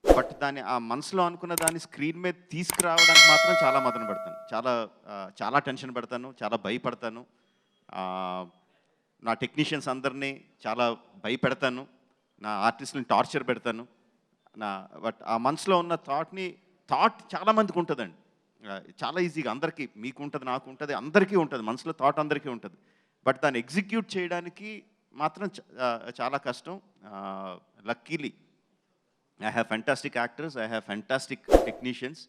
బట్ దాన్ని ఆ మనసులో అనుకున్న దాన్ని స్క్రీన్ మీద తీసుకురావడానికి మాత్రం చాలా మదన పడతాను, చాలా టెన్షన్ పడతాను, చాలా భయపడతాను. నా టెక్నీషియన్స్ అందరినీ చాలా భయపెడతాను, నా ఆర్టిస్ట్ని టార్చర్ పెడతాను. బట్ ఆ మనసులో ఉన్న థాట్ చాలామందికి ఉంటుందండి, చాలా ఈజీగా అందరికీ, మీకు ఉంటుంది, నాకు ఉంటుంది, అందరికీ ఉంటుంది, మనసులో థాట్ అందరికీ ఉంటుంది. బట్ దాన్ని ఎగ్జిక్యూట్ చేయడానికి మాత్రం చాలా కష్టం. Luckily I have fantastic actors, I have fantastic technicians.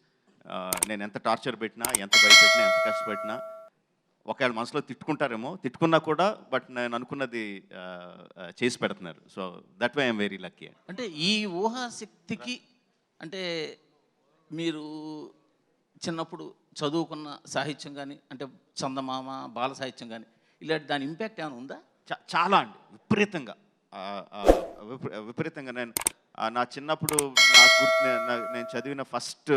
నేను ఎంత టార్చర్ పెట్టినా, ఎంత భయపెట్టినా, ఎంత కష్టపెట్టినా, ఒకవేళ మనసులో తిట్టుకుంటారేమో, తిట్టుకున్నా కూడా బట్ నేను అనుకున్నది చేసి పెడుతున్నారు. So that why I'm very lucky. అంటే ఈ ఊహాశక్తికి, అంటే మీరు చిన్నప్పుడు చదువుకున్న సాహిత్యం కానీ, అంటే చందమామ, బాల సాహిత్యం కానీ, ఇలాంటి దాని ఇంపాక్ట్ ఏమైనా ఉందా? చాలా అండి, విపరీతంగా. నేను నా చిన్నప్పుడు నేను చదివిన ఫస్ట్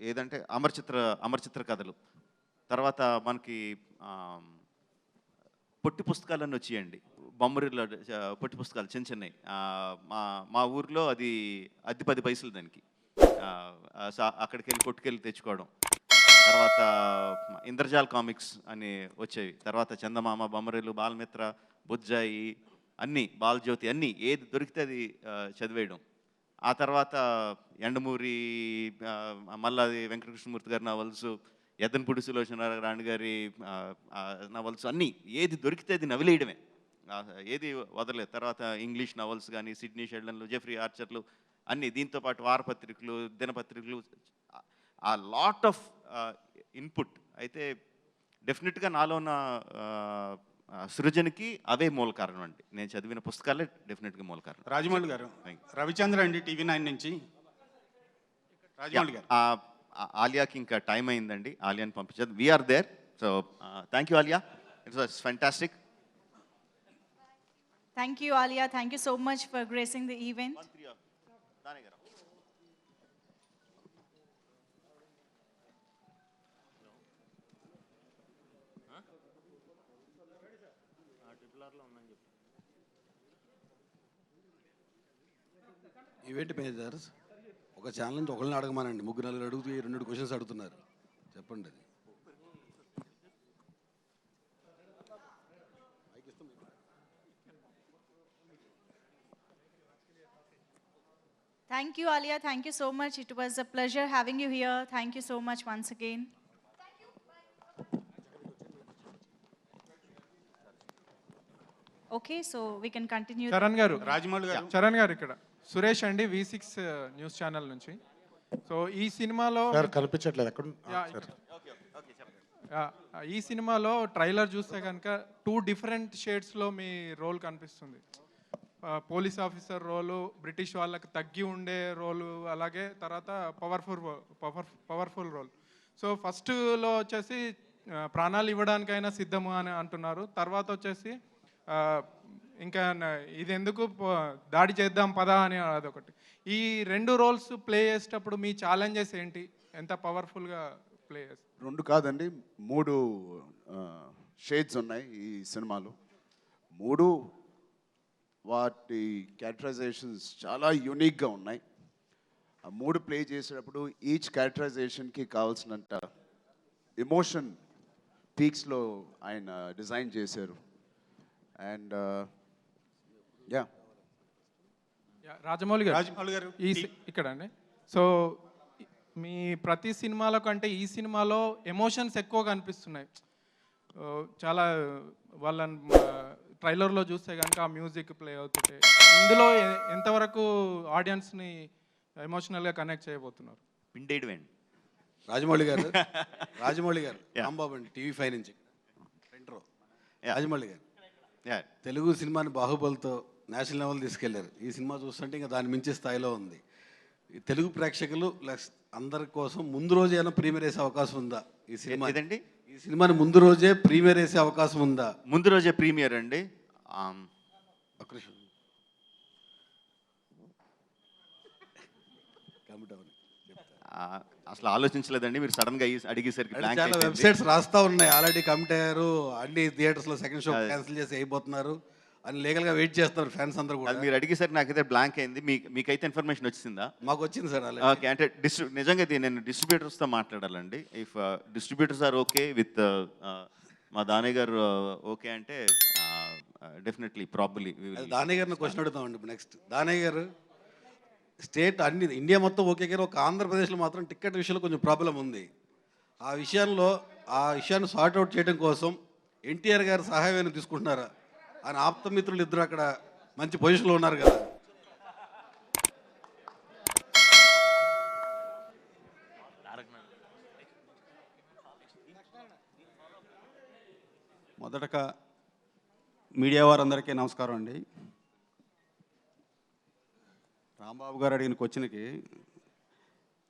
ఏదంటే అమరచిత్ర కథలు. తర్వాత మనకి పొట్టి పుస్తకాలన్నీ వచ్చాయండి, బొమ్మరిలో పొట్టి పుస్తకాలు చిన్న చిన్నవి. మా ఊర్లో అది 10 పైసలు దానికి. అక్కడికి వెళ్ళి కొట్టుకెళ్ళి తెచ్చుకోవడం. తర్వాత ఇంద్రజాల్ కామిక్స్ అని వచ్చేవి. తర్వాత చందమామ, బొమ్మరిలు, బాలమిత్ర, బుజ్జాయి, అన్నీ, బాలజ్యోతి, అన్నీ ఏది దొరికితే అది చదివేయడం. ఆ తర్వాత ఎండమూరి, మల్లాది వెంకటకృష్ణమూర్తి గారి నవల్స్, యద్దనపూడి సులోచనారాయణ గారి నవల్స్, అన్నీ ఏది దొరికితే అది నవిలేయడమే, ఏది వదలలేదు. తర్వాత ఇంగ్లీష్ నవల్స్ కానీ, సిడ్నీ షెల్డన్లు, జెఫ్రీ ఆర్చర్లు, అన్నీ. దీంతోపాటు వారపత్రికలు, దినపత్రికలు, ఆ లాట్ ఆఫ్ ఇన్పుట్. అయితే డెఫినెట్గా నాలో ఉన్న సృజనకి అవే మూల కారణం అండి. నేను చదివిన పుస్తకాలే డెఫినెట్గా మూల కారణం. రాజమౌళి గారు, రవిచంద్ర అండి, టీవీ9 నుంచి. రాజమౌళి గారు, ఆలియాకి ఇంకా టైం అయిందండి, ఆలియాని పంపించదు. We are there. So thank you Alia, it was fantastic. Thank you, Alia. Thank you so much for gracing the event. Event managers ఒక ఛానల్ నుంచి ఒకరిని అడగమానండి, 3-4 అడుగుతూ 2 క్వశ్చన్స్ అడుగుతున్నారు, చెప్పండి అది. Thank you, Alia. Thank you so much. It was a pleasure having you here. Thank you so much once again. Okay, so we can continue. Charan గారు, రాజమౌళి గారు, చరణ్ గారు ఇక్కడ. సురేష్ అండి, V6 న్యూస్ ఛానల్ నుంచి. సో ఈ సినిమాలో కనిపించట్లేదు అక్కడ. ఈ సినిమాలో ట్రైలర్ చూస్తే కనుక 2 డిఫరెంట్ షేడ్స్లో మీ రోల్ కనిపిస్తుంది. పోలీస్ ఆఫీసర్ రోలు, బ్రిటిష్ వాళ్ళకి తగ్గి ఉండే రోలు, అలాగే తర్వాత పవర్ఫుల్ రోల్. సో ఫస్ట్లో వచ్చేసి ప్రాణాలు ఇవ్వడానికైనా సిద్ధము అని అంటున్నారు. తర్వాత వచ్చేసి ఇంకా ఇది ఎందుకు దాడి చేద్దాం పదా అని అదొకటి. ఈ 2 రోల్స్ ప్లే చేసేటప్పుడు మీ ఛాలెంజెస్ ఏంటి? ఎంత పవర్ఫుల్గా ప్లే చేస్తారు? 2 కాదండి, 3 షేడ్స్ ఉన్నాయి ఈ సినిమాలో. 3 వాటి క్యారెక్టరైజేషన్స్ చాలా యూనిక్గా ఉన్నాయి. ఆ 3 ప్లే చేసేటప్పుడు ఈచ్ క్యారెక్టరైజేషన్కి కావాల్సినంత ఎమోషన్ పీక్స్లో ఆయన డిజైన్ చేశారు. అండ్ యా రాజమౌళి గారు రాజమౌళి గారు ఇక్కడ అండి. సో మీ ప్రతి సినిమాలో కంటే ఈ సినిమాలో ఎమోషన్స్ ఎక్కువ కనిపిస్తున్నాయి. చాలా వాళ్ళ ట్రైలర్లో చూస్తే కనుక ఆ మ్యూజిక్ ప్లే అవుతుంటే ఇందులో ఎంతవరకు ఆడియన్స్ని ఎమోషనల్గా కనెక్ట్ చేయబోతున్నారు? పిండేయడమేండి. రాజమౌళి గారు రాంబాబు అండి, TV5 నుంచి ఫ్రంట్ రో. రాజమౌళి గారు తెలుగు సినిమాని బాహుబలితో నేషనల్ లెవెల్ తీసుకెళ్లారు. ఈ సినిమా చూస్తుంటే ఇంకా దాని మించి స్థాయిలో ఉంది. ఈ తెలుగు ప్రేక్షకులు ప్లస్ అందరి కోసం ముందు రోజే ఏమైనా ప్రీమియర్ వేసే అవకాశం ఉందా ఈ సినిమా? ఏదండి? ఈ సినిమాని ముందు రోజే ప్రీమియర్ వేసే అవకాశం ఉందా? ముందు రోజే ప్రీమియర్ అండి. ఒక్క నిమిషం. అసలు ఆలోచించలేదండి, మీరు సడన్ గా అడిగేసరికి blank చాలా అయిపోయింది. వెబ్సైట్స్ రాస్తా ఉన్నాయి, ఆల్రెడీ కమిట్ అయ్యారు, అన్ని థియేటర్స్లో సెకండ్ షో క్యాన్సిల్ చేసి అయిపోతున్నారు అని లీగల్గా వెయిట్ చేస్తున్నారు ఫ్యాన్స్ అందరూ కూడా. అది మీరు అడిగేసరికి నాకైతే బ్లాంక్ అయింది. మీకైతే ఇన్ఫర్మేషన్ వచ్చిందా? మాకు వచ్చింది సార్. ఓకే, అంటే నిజంగా ఇది నేను డిస్ట్రిబ్యూటర్స్తో మాట్లాడాలండి. If distributors are okay with మా దానయ్య గారు ఓకే అంటే డెఫినెట్లీ ప్రాబబ్లీ దానయ్య గారిని క్వశ్చన్ అడుగుతామండి ఇప్పుడు నెక్స్ట్. దానయ్య గారు స్టేట్ అన్ని ఇండియా మొత్తం ఓకే కానీ ఒక ఆంధ్రప్రదేశ్లో మాత్రం టికెట్ విషయంలో కొంచెం ప్రాబ్లం ఉంది. ఆ విషయాన్ని సార్ట్అవుట్ చేయడం కోసం ఎన్టీఆర్ గారు సహాయం తీసుకుంటున్నారా? ఆయన ఆప్తమిత్రులు ఇద్దరు అక్కడ మంచి పొజిషన్లో ఉన్నారు కదా. మొదటగా మీడియా వారందరికీ నమస్కారం అండి. రాంబాబు గారు అడిగిన క్వశ్చన్కి,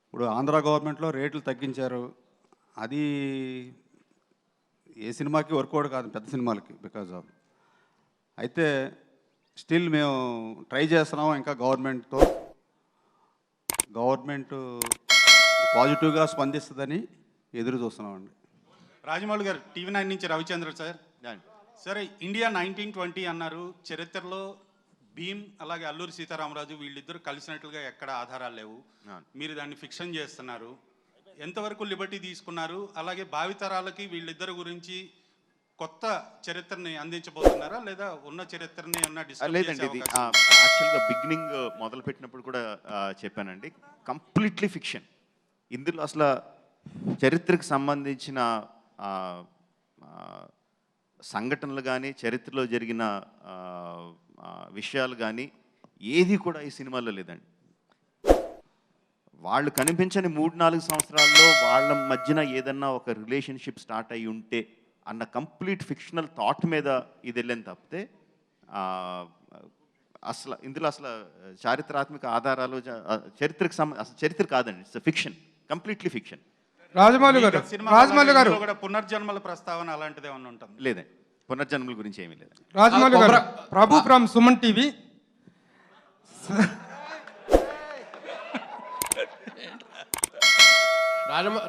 ఇప్పుడు ఆంధ్ర గవర్నమెంట్లో రేట్లు తగ్గించారు. అది ఏ సినిమాకి వర్కౌట్ కాదు, పెద్ద సినిమాలకి బికాజ్ ఆఫ్. అయితే స్టిల్ మేము ట్రై చేస్తున్నాం ఇంకా గవర్నమెంట్ పాజిటివ్గా స్పందిస్తుందని ఎదురు చూస్తున్నామండి. రాజమౌళి గారు, TV9 నుంచి రవిచంద్ర సార్. సరే, ఇండియా 1920 అన్నారు. చరిత్రలో భీమ్ అలాగే అల్లూరి సీతారామరాజు వీళ్ళిద్దరు కలిసినట్లుగా ఎక్కడ ఆధారాలు లేవు. మీరు దాన్ని ఫిక్షన్ చేస్తున్నారు. ఎంతవరకు లిబర్టీ తీసుకున్నారు? అలాగే భావితరాలకి వీళ్ళిద్దరు గురించి కొత్త చరిత్రని అందించబోతున్నారా లేదా ఉన్న చరిత్రని లేదండి. ఇది యాక్చువల్గా బిగినింగ్ మొదలుపెట్టినప్పుడు కూడా చెప్పానండి, కంప్లీట్లీ ఫిక్షన్. ఇందులో అసలు చరిత్రకు సంబంధించిన సంఘటనలు కానీ చరిత్రలో జరిగిన విషయాలు కానీ ఏది కూడా ఈ సినిమాలో లేదండి. వాళ్ళు కనిపించని 3-4 సంవత్సరాల్లో వాళ్ళ మధ్యన ఏదన్నా ఒక రిలేషన్షిప్ స్టార్ట్ అయ్యి ఉంటే అన్న కంప్లీట్ ఫిక్షనల్ థాట్ మీద ఇది వెళ్ళని తప్పితే అసలు ఇందులో అసలు చారిత్రాత్మక ఆధారాలు అసలు చరిత్ర కాదండి. It's fiction, completely fiction. Rajamouli గారు కూడా పునర్జన్మల ప్రస్తావన అలాంటిది ఏమన్నా ఉంటుంది? లేదండి, పునర్జన్మల గురించి ఏమీ లేదు. రాజమౌళి గారు, ప్రభు ఫ్రమ్ సుమన్ టీవీ.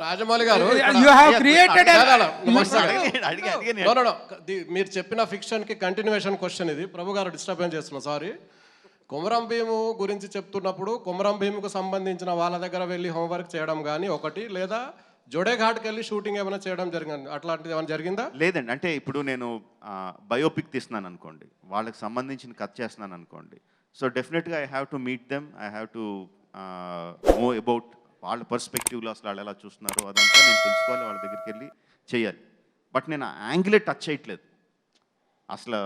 రాజమౌళి గారు, మీరు చెప్పిన ఫిక్షన్కి కంటిన్యూషన్ క్వశ్చన్ ఇది. ప్రభు గారు డిస్టర్బెన్స్ చేస్తున్నా, సారీ. కొమరం భీము గురించి చెప్తున్నప్పుడు కొమరం భీముకు సంబంధించిన వాళ్ళ దగ్గర వెళ్ళి హోంవర్క్ చేయడం కానీ ఒకటి, లేదా జోడేఘాట్కి వెళ్ళి షూటింగ్ ఏమైనా చేయడం జరిగింది, అట్లాంటిది ఏమైనా జరిగిందా? లేదండి. అంటే ఇప్పుడు నేను బయోపిక్ తీస్తున్నాను అనుకోండి, వాళ్ళకి సంబంధించిన కథ చేస్తున్నాను అనుకోండి. సో డెఫినెట్గా I have to meet them, I have to know about వాళ్ళ పర్స్పెక్టివ్లో అసలు వాళ్ళు ఎలా చూస్తున్నారో అదంతా నేను తెలుసుకోవాలి, వాళ్ళ దగ్గరికి వెళ్ళి చేయాలి. బట్ నేను యాంగిలే టచ్ చేయట్లేదు. అసలు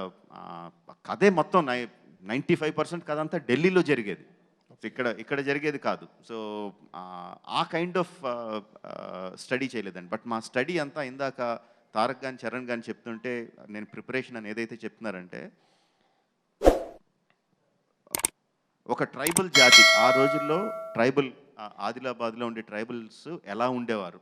కథే మొత్తం 95% కథ అంతా ఢిల్లీలో జరిగేది, ఇక్కడ జరిగేది కాదు. సో ఆ కైండ్ ఆఫ్ స్టడీ చేయలేదండి. బట్ మా స్టడీ అంతా ఇందాక తారక్ కానీ చరణ్ కానీ చెప్తుంటే నేను ప్రిపరేషన్ అని ఏదైతే చెప్తున్నారంటే, ఒక ట్రైబల్ జాతి ఆ రోజుల్లో ఆదిలాబాద్లో ఉండే ట్రైబల్స్ ఎలా ఉండేవారు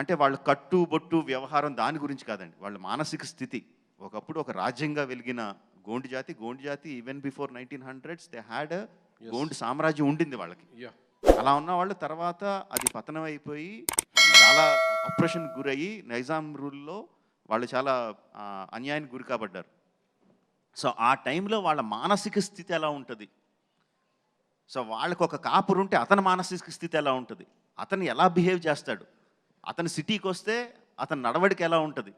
అంటే వాళ్ళు కట్టు బొట్టు వ్యవహారం దాని గురించి కాదండి, వాళ్ళ మానసిక స్థితి. ఒకప్పుడు ఒక రాజ్యంగా వెలిగిన గోండు జాతి even before 1900s they had Gond సామ్రాజ్యం ఉండింది వాళ్ళకి. అలా ఉన్న వాళ్ళు తర్వాత అది పతనం అయిపోయి చాలా ఆపరేషన్ గురయ్యి నైజాం రూల్లో వాళ్ళు చాలా అన్యాయానికి గురి కాబడ్డారు. సో ఆ టైంలో వాళ్ళ మానసిక స్థితి ఎలా ఉంటుంది, సో వాళ్ళకు ఒక కాపురు ఉంటే అతని మానసిక స్థితి ఎలా ఉంటుంది, అతను ఎలా బిహేవ్ చేస్తాడు, అతను సిటీకి వస్తే అతని నడవడిక ఎలా ఉంటుంది,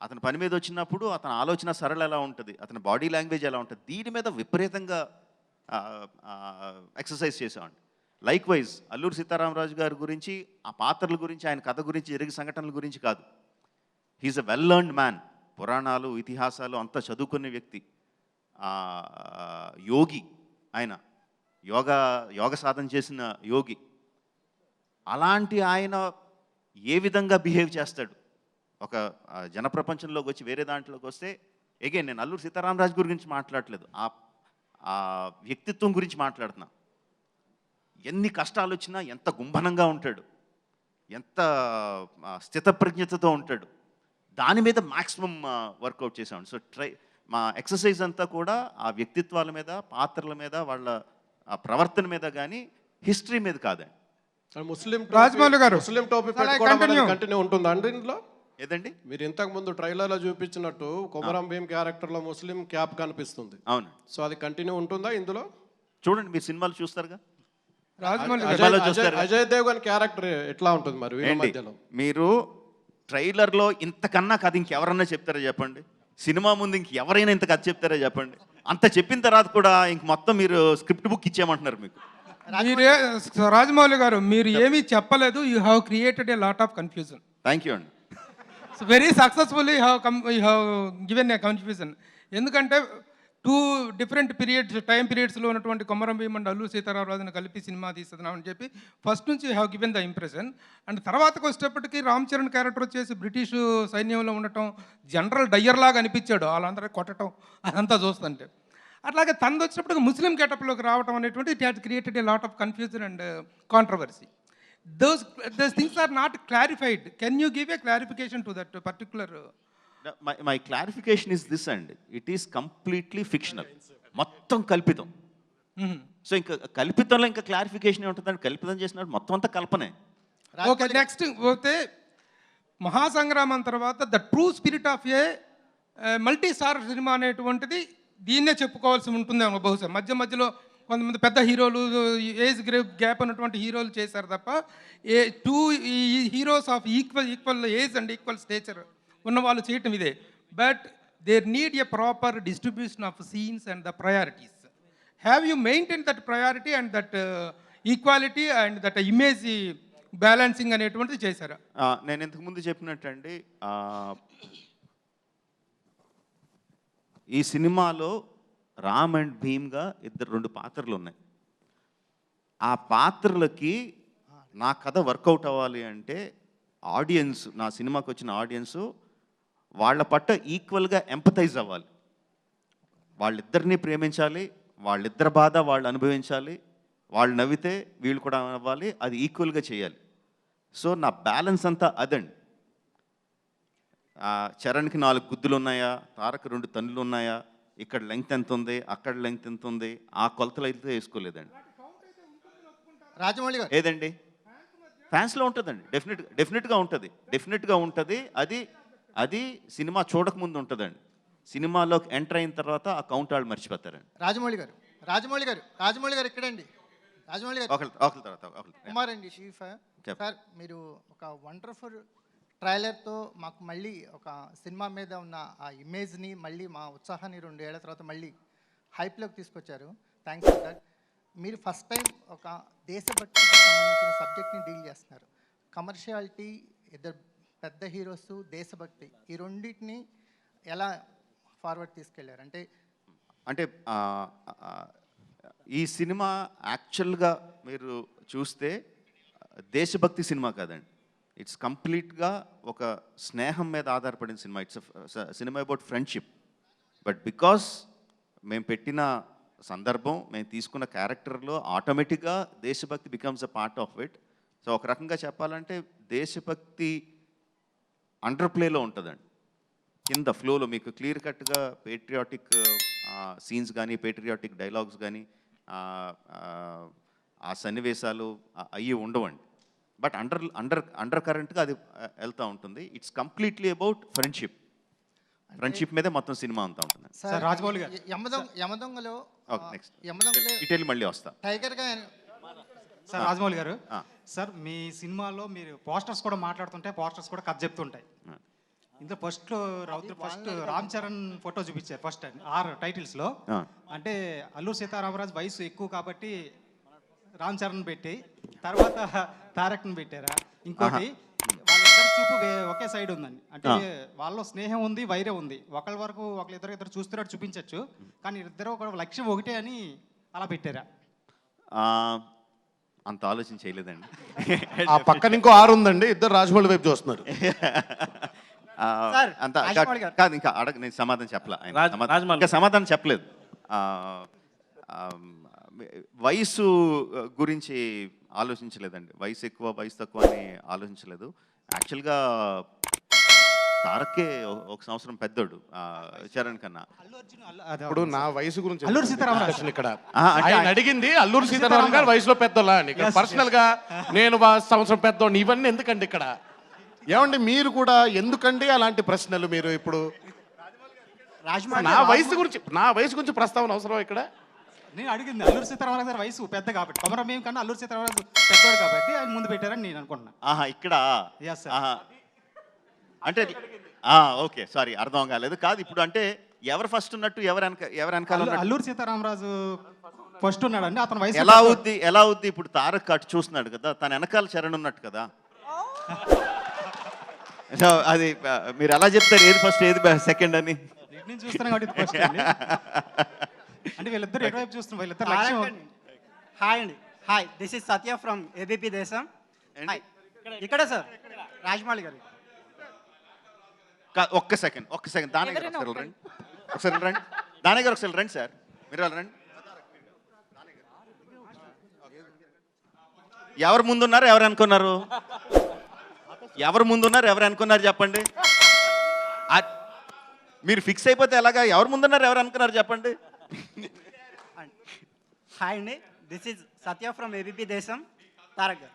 అతని పని మీద వచ్చినప్పుడు అతని ఆలోచన సరళ ఎలా ఉంటుంది, అతని బాడీ లాంగ్వేజ్ ఎలా ఉంటుంది, దీని మీద విపరీతంగా ఎక్సర్సైజ్ చేసామండి. లైక్ వైజ్ అల్లూరి సీతారామరాజు గారి గురించి, ఆ పాత్రల గురించి, ఆయన కథ గురించి, జరిగే సంఘటనల గురించి కాదు. He's a well learned man. పురాణాలు, ఇతిహాసాలు అంతా చదువుకునే వ్యక్తి, యోగి. ఆయన యోగ సాధన చేసిన యోగి. అలాంటి ఆయన ఏ విధంగా బిహేవ్ చేస్తాడు ఒక జనప్రపంచంలోకి వచ్చి, వేరే దాంట్లోకి వస్తే, అగైన్ నేను అల్లూరి సీతారామరాజు గురించి మాట్లాడలేదు, ఆ వ్యక్తిత్వం గురించి మాట్లాడుతున్నా. ఎన్ని కష్టాలు వచ్చినా ఎంత గుంభనంగా ఉంటాడు, ఎంత స్థితప్రజ్ఞతతో ఉంటాడు, దాని మీద మ్యాక్సిమం వర్కౌట్ చేసాం. సో మా ఎక్సర్సైజ్ అంతా కూడా ఆ వ్యక్తిత్వాల మీద, పాత్రల మీద, వాళ్ళ ప్రవర్తన మీద కానీ హిస్టరీ మీద కాదండి. ముస్లిం రాజమౌళి గారు, ముస్లిం టోపీ కంటిన్యూ ఉంటుందా అండి ఇందులో? ఏదండి? మీరు ఇంతకు ముందు ట్రైలర్లో చూపించినట్టు కొమరం భీం క్యారెక్టర్లో ముస్లిం క్యాప్ కనిపిస్తుంది. అవును. సో అది కంటిన్యూ ఉంటుందా ఇందులో? చూడండి, మీరు సినిమాలు చూస్తారుగా. అజయ్ దేవ్గన్ క్యారెక్టర్ ఎట్లా ఉంటుంది మరి వీళ్ళ మధ్యలో? మీరు ట్రైలర్లో ఇంతకన్నా కథ ఇంకెవరన్నా చెప్తారా చెప్పండి? సినిమా ముందు ఇంకెవరైనా ఇంత కథ చెప్తారా చెప్పండి? అంత చెప్పిన తర్వాత కూడా ఇంక మొత్తం మీరు స్క్రిప్ట్ బుక్ ఇచ్చేయమంటున్నారు మీకు. మీరే రాజమౌళి గారు, మీరు ఏమీ చెప్పలేదు. You have created a lot of confusion. Thank you అండి. Very successfully you have given a confusion. ఎందుకంటే 2 డిఫరెంట్ టైం పీరియడ్స్లో ఉన్నటువంటి కొమరం భీం అండ్ అల్లూరి సీతారామరాజును కలిపి సినిమా తీస్తున్నామని చెప్పి ఫస్ట్ నుంచి have given the impression. And తర్వాతకు వచ్చేటప్పటికి రామ్ చరణ్ క్యారెక్టర్ వచ్చేసి బ్రిటిష్ సైన్యంలో ఉండటం, జనరల్ డయ్యర్ లాగా అనిపించాడు, వాళ్ళందరూ కొట్టడం అదంతా చూస్తుంటే. అట్లాగే తనది వచ్చినప్పటికి ముస్లిం గెటప్లోకి రావడం అనేటువంటి it has created a lot of confusion and controversy. Those things are not clarified. Can you give a clarification to that particular? My clarification is this, and it is completely fictional. మొత్తం కల్పితం. So ఇంకా కల్పితంలో ఇంకా clarification ఉంటుందండి. కల్పితం చేసినట్టు మొత్తం అంతా కల్పనే. ఓకే, నెక్స్ట్ పోతే మహాసంగ్రామం తర్వాత the true spirit of a multi star cinema అనేటువంటిది దీన్నే చెప్పుకోవాల్సి ఉంటుంది బహుశా. మధ్యలో కొంతమంది పెద్ద హీరోలు, ఏజ్ గ్యాప్ ఉన్నటువంటి హీరోలు చేశారు తప్ప 2 heroes of equal age and equal stature ఉన్న వాళ్ళు చేయటం ఇదే. But there need a proper distribution of scenes and the priorities. Have you maintain that priority and that equality and that image balancing అనేటువంటిది చేశారా? నేను ఇంతకుముందు చెప్పినట్టండి, ఈ సినిమాలో రామ్ అండ్ భీమ్గా 2 పాత్రలు ఉన్నాయి. ఆ పాత్రలకి నా కథ వర్కౌట్ అవ్వాలి అంటే ఆడియన్స్, నా సినిమాకి వచ్చిన ఆడియన్స్ వాళ్ళ పట్ల ఈక్వల్గా ఎంపథైజ్ అవ్వాలి. వాళ్ళిద్దరినీ ప్రేమించాలి, వాళ్ళిద్దరి బాధ వాళ్ళు అనుభవించాలి, వాళ్ళు నవ్వితే వీళ్ళు కూడా నవ్వాలి, అది ఈక్వల్గా చేయాలి. సో నా బ్యాలెన్స్ అంతా అదండి. చరణ్కి 4 గుద్దులు ఉన్నాయా, తారక్ 2 తన్నులు ఉన్నాయా, ఇక్కడ లెంగ్త్ ఎంత ఉంది, అక్కడ లెంగ్త్ ఎంత ఉంది, ఆ కొలతలు అయితే వేసుకోలేదండి. రాజమౌళి గారు ఏదండి? ఫ్యాన్స్లో ఉంటుందండి, డెఫినెట్గా ఉంటుంది. అది సినిమా చూడకముందు ఉంటుందండి. సినిమాలోకి ఎంటర్ అయిన తర్వాత ఆ కౌంట్ వాళ్ళు మర్చిపోతారండి. రాజమౌళి గారు ఇక్కడండి. రాజమౌళి గారు ఒకరి తర్వాత కుమార్ అండి, చీఫ్ సార్. మీరు ఒక వండర్ఫుల్ ట్రైలర్తో మాకు మళ్ళీ ఒక సినిమా మీద ఉన్న ఆ ఇమేజ్ని, మళ్ళీ మా ఉత్సాహాన్ని 2 ఏళ్ల తర్వాత మళ్ళీ హైప్లోకి తీసుకొచ్చారు. Thanks for that. మీరు ఫస్ట్ టైం ఒక దేశభక్తికి సంబంధించిన సబ్జెక్ట్ని డీల్ చేస్తున్నారు. కమర్షియాలిటీ, 2 పెద్ద హీరోస్, దేశభక్తి, ఈ రెండింటిని ఎలా ఫార్వర్డ్ తీసుకెళ్లారు? అంటే ఈ సినిమా యాక్చువల్గా మీరు చూస్తే దేశభక్తి సినిమా కాదండి. ఇట్స్ కంప్లీట్గా ఒక స్నేహం మీద ఆధారపడిన cinema. It's cinema about friendship. But because మేము పెట్టిన సందర్భం, మేము తీసుకున్న క్యారెక్టర్లో ఆటోమేటిక్గా దేశభక్తి becomes a part of it. So ఒక రకంగా చెప్పాలంటే దేశభక్తి అండర్ ప్లేలో ఉంటుందండి. కింద ఫ్లోలో మీకు క్లియర్ కట్గా పేట్రియాటిక్ సీన్స్ కానీ, పేట్రియాటిక్ డైలాగ్స్ కానీ, ఆ సన్నివేశాలు అవి ఉండవండి. బట్ అండర్ కరెంట్గా అది వెళ్తూ ఉంటుంది. ఇట్స్ కంప్లీట్లీ అబౌట్ ఫ్రెండ్షిప్ మీదే మొత్తం సినిమా అంతా ఉంటుంది. రాజమౌళి గారు యమదొంగలో నెక్స్ట్ ఇటెళ్ళి మళ్ళీ వస్తా. టైగర్గా సార్ రాజమౌళి గారు, సార్ మీ సినిమాలో మీరు పోస్టర్స్ కూడా మాట్లాడుతుంటే పోస్టర్స్ కూడా కథ చెప్తుంటాయి. ఇందులో ఫస్ట్ రామ్ చరణ్ ఫోటో చూపించారు ఫస్ట్ 6 టైటిల్స్లో. అంటే అల్లూరు సీతారామరాజు వయసు ఎక్కువ కాబట్టి రామ్ చరణ్ పెట్టి తర్వాత తారక్ని పెట్టారా? ఇంకోటి వాళ్ళిద్దరు చూపు ఒకే సైడ్ ఉందండి. అంటే వాళ్ళలో స్నేహం ఉంది, వైరం ఉంది. ఒకళ్ళ వరకు ఇద్దరు చూస్తున్నట్టు చూపించవచ్చు, కానీ ఇద్దరు ఒక లక్ష్యం ఒకటే అని అలా పెట్టారా? అంత ఆలోచన చేయలేదండి. ఆ పక్కన ఇంకో 6 ఉందండి, ఇద్దరు రాజమౌళి వైపు చూస్తున్నారు. అంత కాదు, ఇంకా నేను సమాధానం చెప్పలే. ఇంకా సమాధానం చెప్పలేదు. వయసు గురించి ఆలోచించలేదండి. వయసు ఎక్కువ వయసు తక్కువ అని ఆలోచించలేదు. యాక్చువల్గా తారక్కే 1 సంవత్సరం పెద్దోడు చరణ్ కన్నా. ఇప్పుడు నా వయసు గురించి అల్లూరు సీతారామరాజు ఇక్కడ ఆయన అడిగింది అల్లూరు సీతారామరాజు గారు వయసులో పెద్దోళ్ళ అని. పర్సనల్ గా నేను సంవత్సరం పెద్దోడిని ఇవన్నీ ఎందుకండి ఇక్కడ? ఏమండి మీరు కూడా ఎందుకండి అలాంటి ప్రశ్నలు? మీరు ఇప్పుడు నా వయసు గురించి ప్రస్తావన అవసరం ఇక్కడ? నేను అడిగింది అల్లూరు సీతారామరాజు గారి వయసు పెద్ద కాబట్టి, కొమరం భీమ్ కన్నా అల్లూరు సీతారామరాజు పెద్దోడు కాబట్టి ఆయన ముందు పెట్టారని నేను అనుకుంటున్నా. ఇక్కడ అంటే ఓకే, సారీ, అర్థం కాలేదు. కాదు, ఇప్పుడు అంటే ఎవరు ఫస్ట్ ఉన్నట్టు ఎవరు వెనకాల? అల్లూరు సీతారామరాజు ఫస్ట్ ఉన్నాడండి. అతను వయసు ఎలా అవుద్ది? ఇప్పుడు తారక్ అటు చూస్తున్నాడు కదా, తన వెనకాల చరణ్ ఉన్నట్టు కదా. అది మీరు ఎలా చెప్తారు ఏది ఫస్ట్ ఏది సెకండ్ అని? చూస్తున్నాం కాబట్టి ఫస్ట్ అంటే వీళ్ళిద్దరు ఎటువైపు చూస్తున్నారు? వీళ్ళిద్దరు లక్ష్యం. హాయ్ అండి, hi, this is Satya from ABP దేశం. ఇక్కడ సార్ రాజమౌళి గారు. ఒక్క సెకండ్ దాని గారు ఒకసారి రండి. దాని గారు ఒకసారి రండి సార్, మీరు రండి. ఎవరు ముందున్నారు ఎవరు అనుకున్నారు? ఎవరు అనుకున్నారు చెప్పండి. మీరు ఫిక్స్ అయిపోతే ఎలాగా? ఎవరు ముందున్నారు ఎవరు అనుకున్నారు చెప్పండి. హాయ్ అండి, this is Satya from ABP దేశం. తారక్ గారు.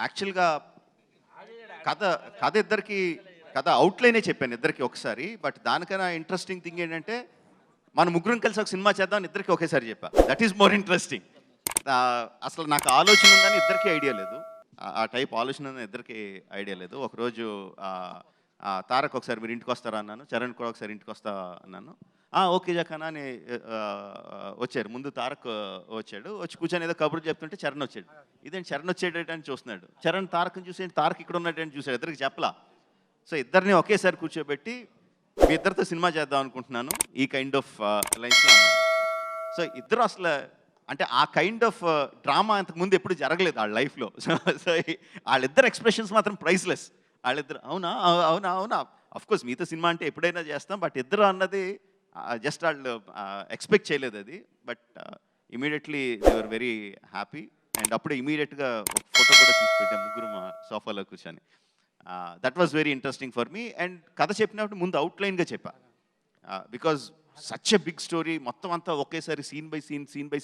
యాక్చువల్గా కథ అవుట్లైనే చెప్పాను ఇద్దరికి ఒకసారి. బట్ దానికన్నా ఇంట్రెస్టింగ్ థింగ్ ఏంటంటే మన ముగ్గురం కలిసి ఒక సినిమా చేద్దామని ఇద్దరికి ఒకేసారి చెప్పా. That is more interesting. అసలు నాకు ఆలోచన ఉందని ఇద్దరికీ ఐడియా లేదు. ఆ టైప్ ఆలోచన ఉందని ఇద్దరికి ఐడియా లేదు. ఒకరోజు తారక్ ఒకసారి మీరు ఇంటికి వస్తారా అన్నాను, చరణ్ కూడా ఒకసారి ఇంటికి వస్తా అన్నాను. ఓకే జకనా అని వచ్చారు. ముందు తారక్ వచ్చాడు, వచ్చి కూర్చొని ఏదో కబుర్లు చెప్తుంటే చరణ్ వచ్చాడు. ఇదేంటి చరణ్ వచ్చేటని చూస్తున్నాడు. చరణ్ తారక్ని చూసి తారక్ ఇక్కడ ఉన్నట్టు చూసాడు. ఇద్దరికి చెప్పలా. సో ఇద్దరిని ఒకేసారి కూర్చోబెట్టి మీ ఇద్దరితో సినిమా చేద్దాం అనుకుంటున్నాను ఈ కైండ్ ఆఫ్ లైన్స్లో అన్నాను. సో ఇద్దరు అసలు అంటే ఆ కైండ్ ఆఫ్ డ్రామా అంతకుముందు ఎప్పుడు జరగలేదు వాళ్ళ లైఫ్లో. సో వాళ్ళిద్దరు ఎక్స్ప్రెషన్స్ మాత్రం ప్రైస్లెస్. వాళ్ళిద్దరు అవునా అవునా అవునా అఫ్కోర్స్ మీతో సినిమా అంటే ఎప్పుడైనా చేస్తాం, బట్ ఇద్దరు అన్నది జస్ట్ వాళ్ళు ఎక్స్పెక్ట్ చేయలేదు అది. But immediately they were very happy. And అప్పుడే ఇమీడియట్గా ఒక ఫోటో కూడా తీసుకెట్టాం ముగ్గురు మా సోఫాలో కూర్చొని. That was very interesting for me. And కథ చెప్పినప్పుడు ముందు అవుట్లైన్గా చెప్పా, because such a big story మొత్తం అంతా ఒకేసారి సీన్ బై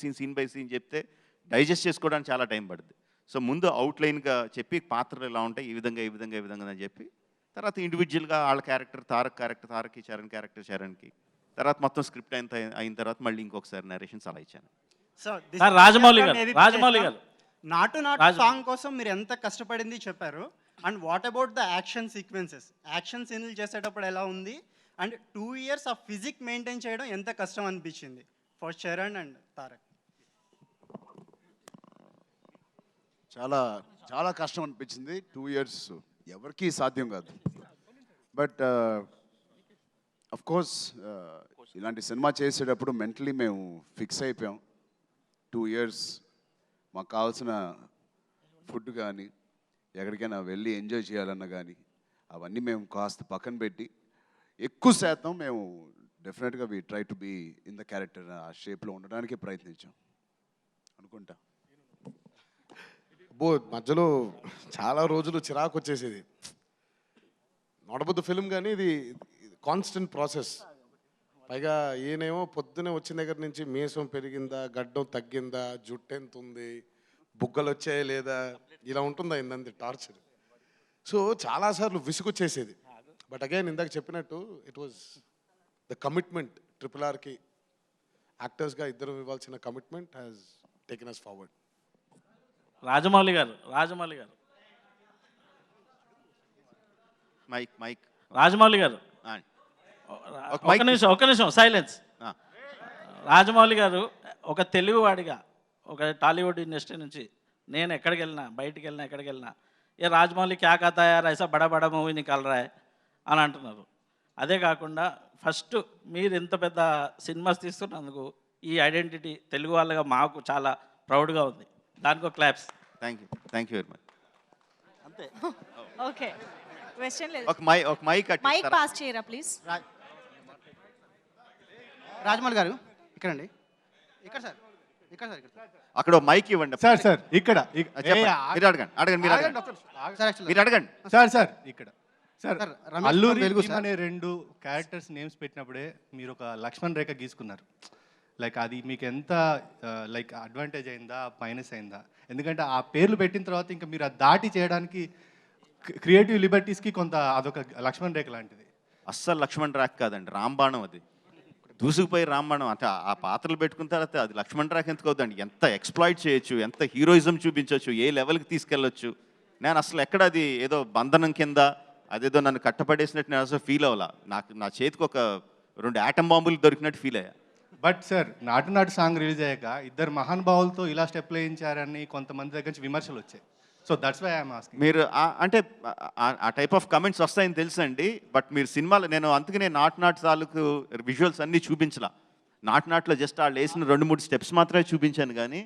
సీన్ చెప్తే డైజెస్ట్ చేసుకోవడానికి చాలా టైం పడుతుంది. సో ముందు అవుట్లైన్గా చెప్పి పాత్రలు ఎలా ఉంటాయి ఈ విధంగా అని చెప్పి తర్వాత ఇండివిజువల్గా వాళ్ళ క్యారెక్టర్ తారక్కి, చరణ్ క్యారెక్టర్ చరణ్కి, తర్వాత మొత్తం స్క్రిప్ట్ అయిన తర్వాత మళ్ళీ ఇంకొకసారి నరేషన్స్ అలా ఇచ్చాను. రాజమౌళి గారు నాటు సాంగ్ కోసం మీరు ఎంత కష్టపడింది చెప్పారు. And what about the action sequences? Action సీన్లు చేసేటప్పుడు ఎలా ఉంది? అండ్ 2 years ఆ ఫిజిక్ మెయింటైన్ చేయడం ఎంత కష్టం అనిపించింది ఫర్ చరణ్ అండ్ తారక్? చాలా కష్టం అనిపించింది. 2 years ఎవరికీ సాధ్యం కాదు. బట్ అఫ్ కోర్స్ ఇలాంటి సినిమా చేసేటప్పుడు మెంటలీ మేము ఫిక్స్ అయిపోయాం. 2 years మాకు కావాల్సిన ఫుడ్ కానీ ఎక్కడికైనా వెళ్ళి ఎంజాయ్ చేయాలన్నా కానీ అవన్నీ మేము కాస్త పక్కన పెట్టి ఎక్కువ శాతం మేము డెఫినెట్గా we try to be in the character, ఆ షేప్లో ఉండడానికి ప్రయత్నించాం అనుకుంటా. మధ్యలో చాలా రోజులు చిరాకు వచ్చేసేది. నాట్ అబౌట్ ద ఫిల్మ్ కానీ ఇది కాన్స్టెంట్ ప్రాసెస్. పైగా ఈయనేమో పొద్దునే వచ్చిన దగ్గర నుంచి మీసం పెరిగిందా, గడ్డం తగ్గిందా, జుట్టు ఎంత ఉంది, బుగ్గలు వచ్చాయా లేదా, ఇలా ఉంటుందా ఇందంది టార్చర్. సో చాలాసార్లు విసుగొచ్చేసేది. బట్ అగైన్ ఇందాక చెప్పినట్టు ఇట్ వాజ్ ద కమిట్మెంట్ RRRకి యాక్టర్స్గా ఇద్దరు ఇవ్వాల్సిన commitment has taken us forward. Rajamouli garu mike Rajamouli గారు ఒక నిమిషం సైలెన్స్. రాజమౌళి గారు ఒక తెలుగువాడిగా ఒక టాలీవుడ్ ఇండస్ట్రీ నుంచి నేను ఎక్కడికి వెళ్ళినా ఎక్కడికి వెళ్ళినా ఏ రాజమౌళి క్యా కథా యార్ ఐసా బడా బడా మూవీ నికాల్ రా అని అంటున్నారు. అదే కాకుండా ఫస్ట్ మీరు ఇంత పెద్ద సినిమాస్ తీస్తున్నందుకు ఈ ఐడెంటిటీ తెలుగు వాళ్ళగా మాకు చాలా ప్రౌడ్గా ఉంది. దానికి ఒక claps. Thank you very much. అంతే. ఓకే, క్వశ్చన్ లేదు. ఒక మైక్ మైక్ పాస్ చేయరా ప్లీజ్. రాజమౌళి గారు ఇక్కడండి, ఇక్కడ సార్. అక్కడ మైక్ ఇవ్వండి సార్ ఇక్కడ మీరు అడగండి సార్ ఇక్కడ సార్ అల్లూరి అనే 2 క్యారెక్టర్స్ నేమ్స్ పెట్టినప్పుడే మీరు ఒక లక్ష్మణ్ రేఖ గీసుకున్నారు. లైక్ అది మీకు ఎంత లైక్ అడ్వాంటేజ్ అయిందా మైనస్ అయిందా? ఎందుకంటే ఆ పేర్లు పెట్టిన తర్వాత ఇంకా మీరు అది దాటి చేయడానికి క్రియేటివ్ లిబర్టీస్కి కొంత అదొక లక్ష్మణ్ రేఖ లాంటిది. అస్సలు లక్ష్మణ్ రేఖ కాదండి, రాంబాణం. అది దూసుకుపోయి రాంబాణం. అంటే ఆ పాత్రలు పెట్టుకున్న తర్వాత అది లక్ష్మణ్ రేఖ ఎందుకు అవుతుందండి? ఎంత ఎక్స్ప్లాయిట్ చేయొచ్చు, ఎంత హీరోయిజం చూపించవచ్చు, ఏ లెవెల్కి తీసుకెళ్ళొచ్చు. నేను అసలు ఎక్కడ అది ఏదో బంధనం కింద అదేదో నన్ను కట్టపడేసినట్టు నేను అసలు ఫీల్ అవ్వాలా. నా చేతికి ఒక 2 ఆటం బాంబులు దొరికినట్టు ఫీల్ అయ్యా. బట్ సార్ నాటు సాంగ్ రిలీజ్ అయ్యాక ఇద్దరు మహానుభావులతో ఇలా స్టెప్ వేయించారని కొంతమంది దగ్గర నుంచి విమర్శలు వచ్చాయి. So that's why I'm asking. మీరు అంటే ఆ టైప్ ఆఫ్ కమెంట్స్ వస్తాయని తెలుసండి. బట్ మీరు సినిమాలో నేను అందుకనే నాటు తాలూకు విజువల్స్ అన్నీ చూపించలా. నాటులో జస్ట్ వాళ్ళు వేసిన 2-3 స్టెప్స్ మాత్రమే చూపించాను. కానీ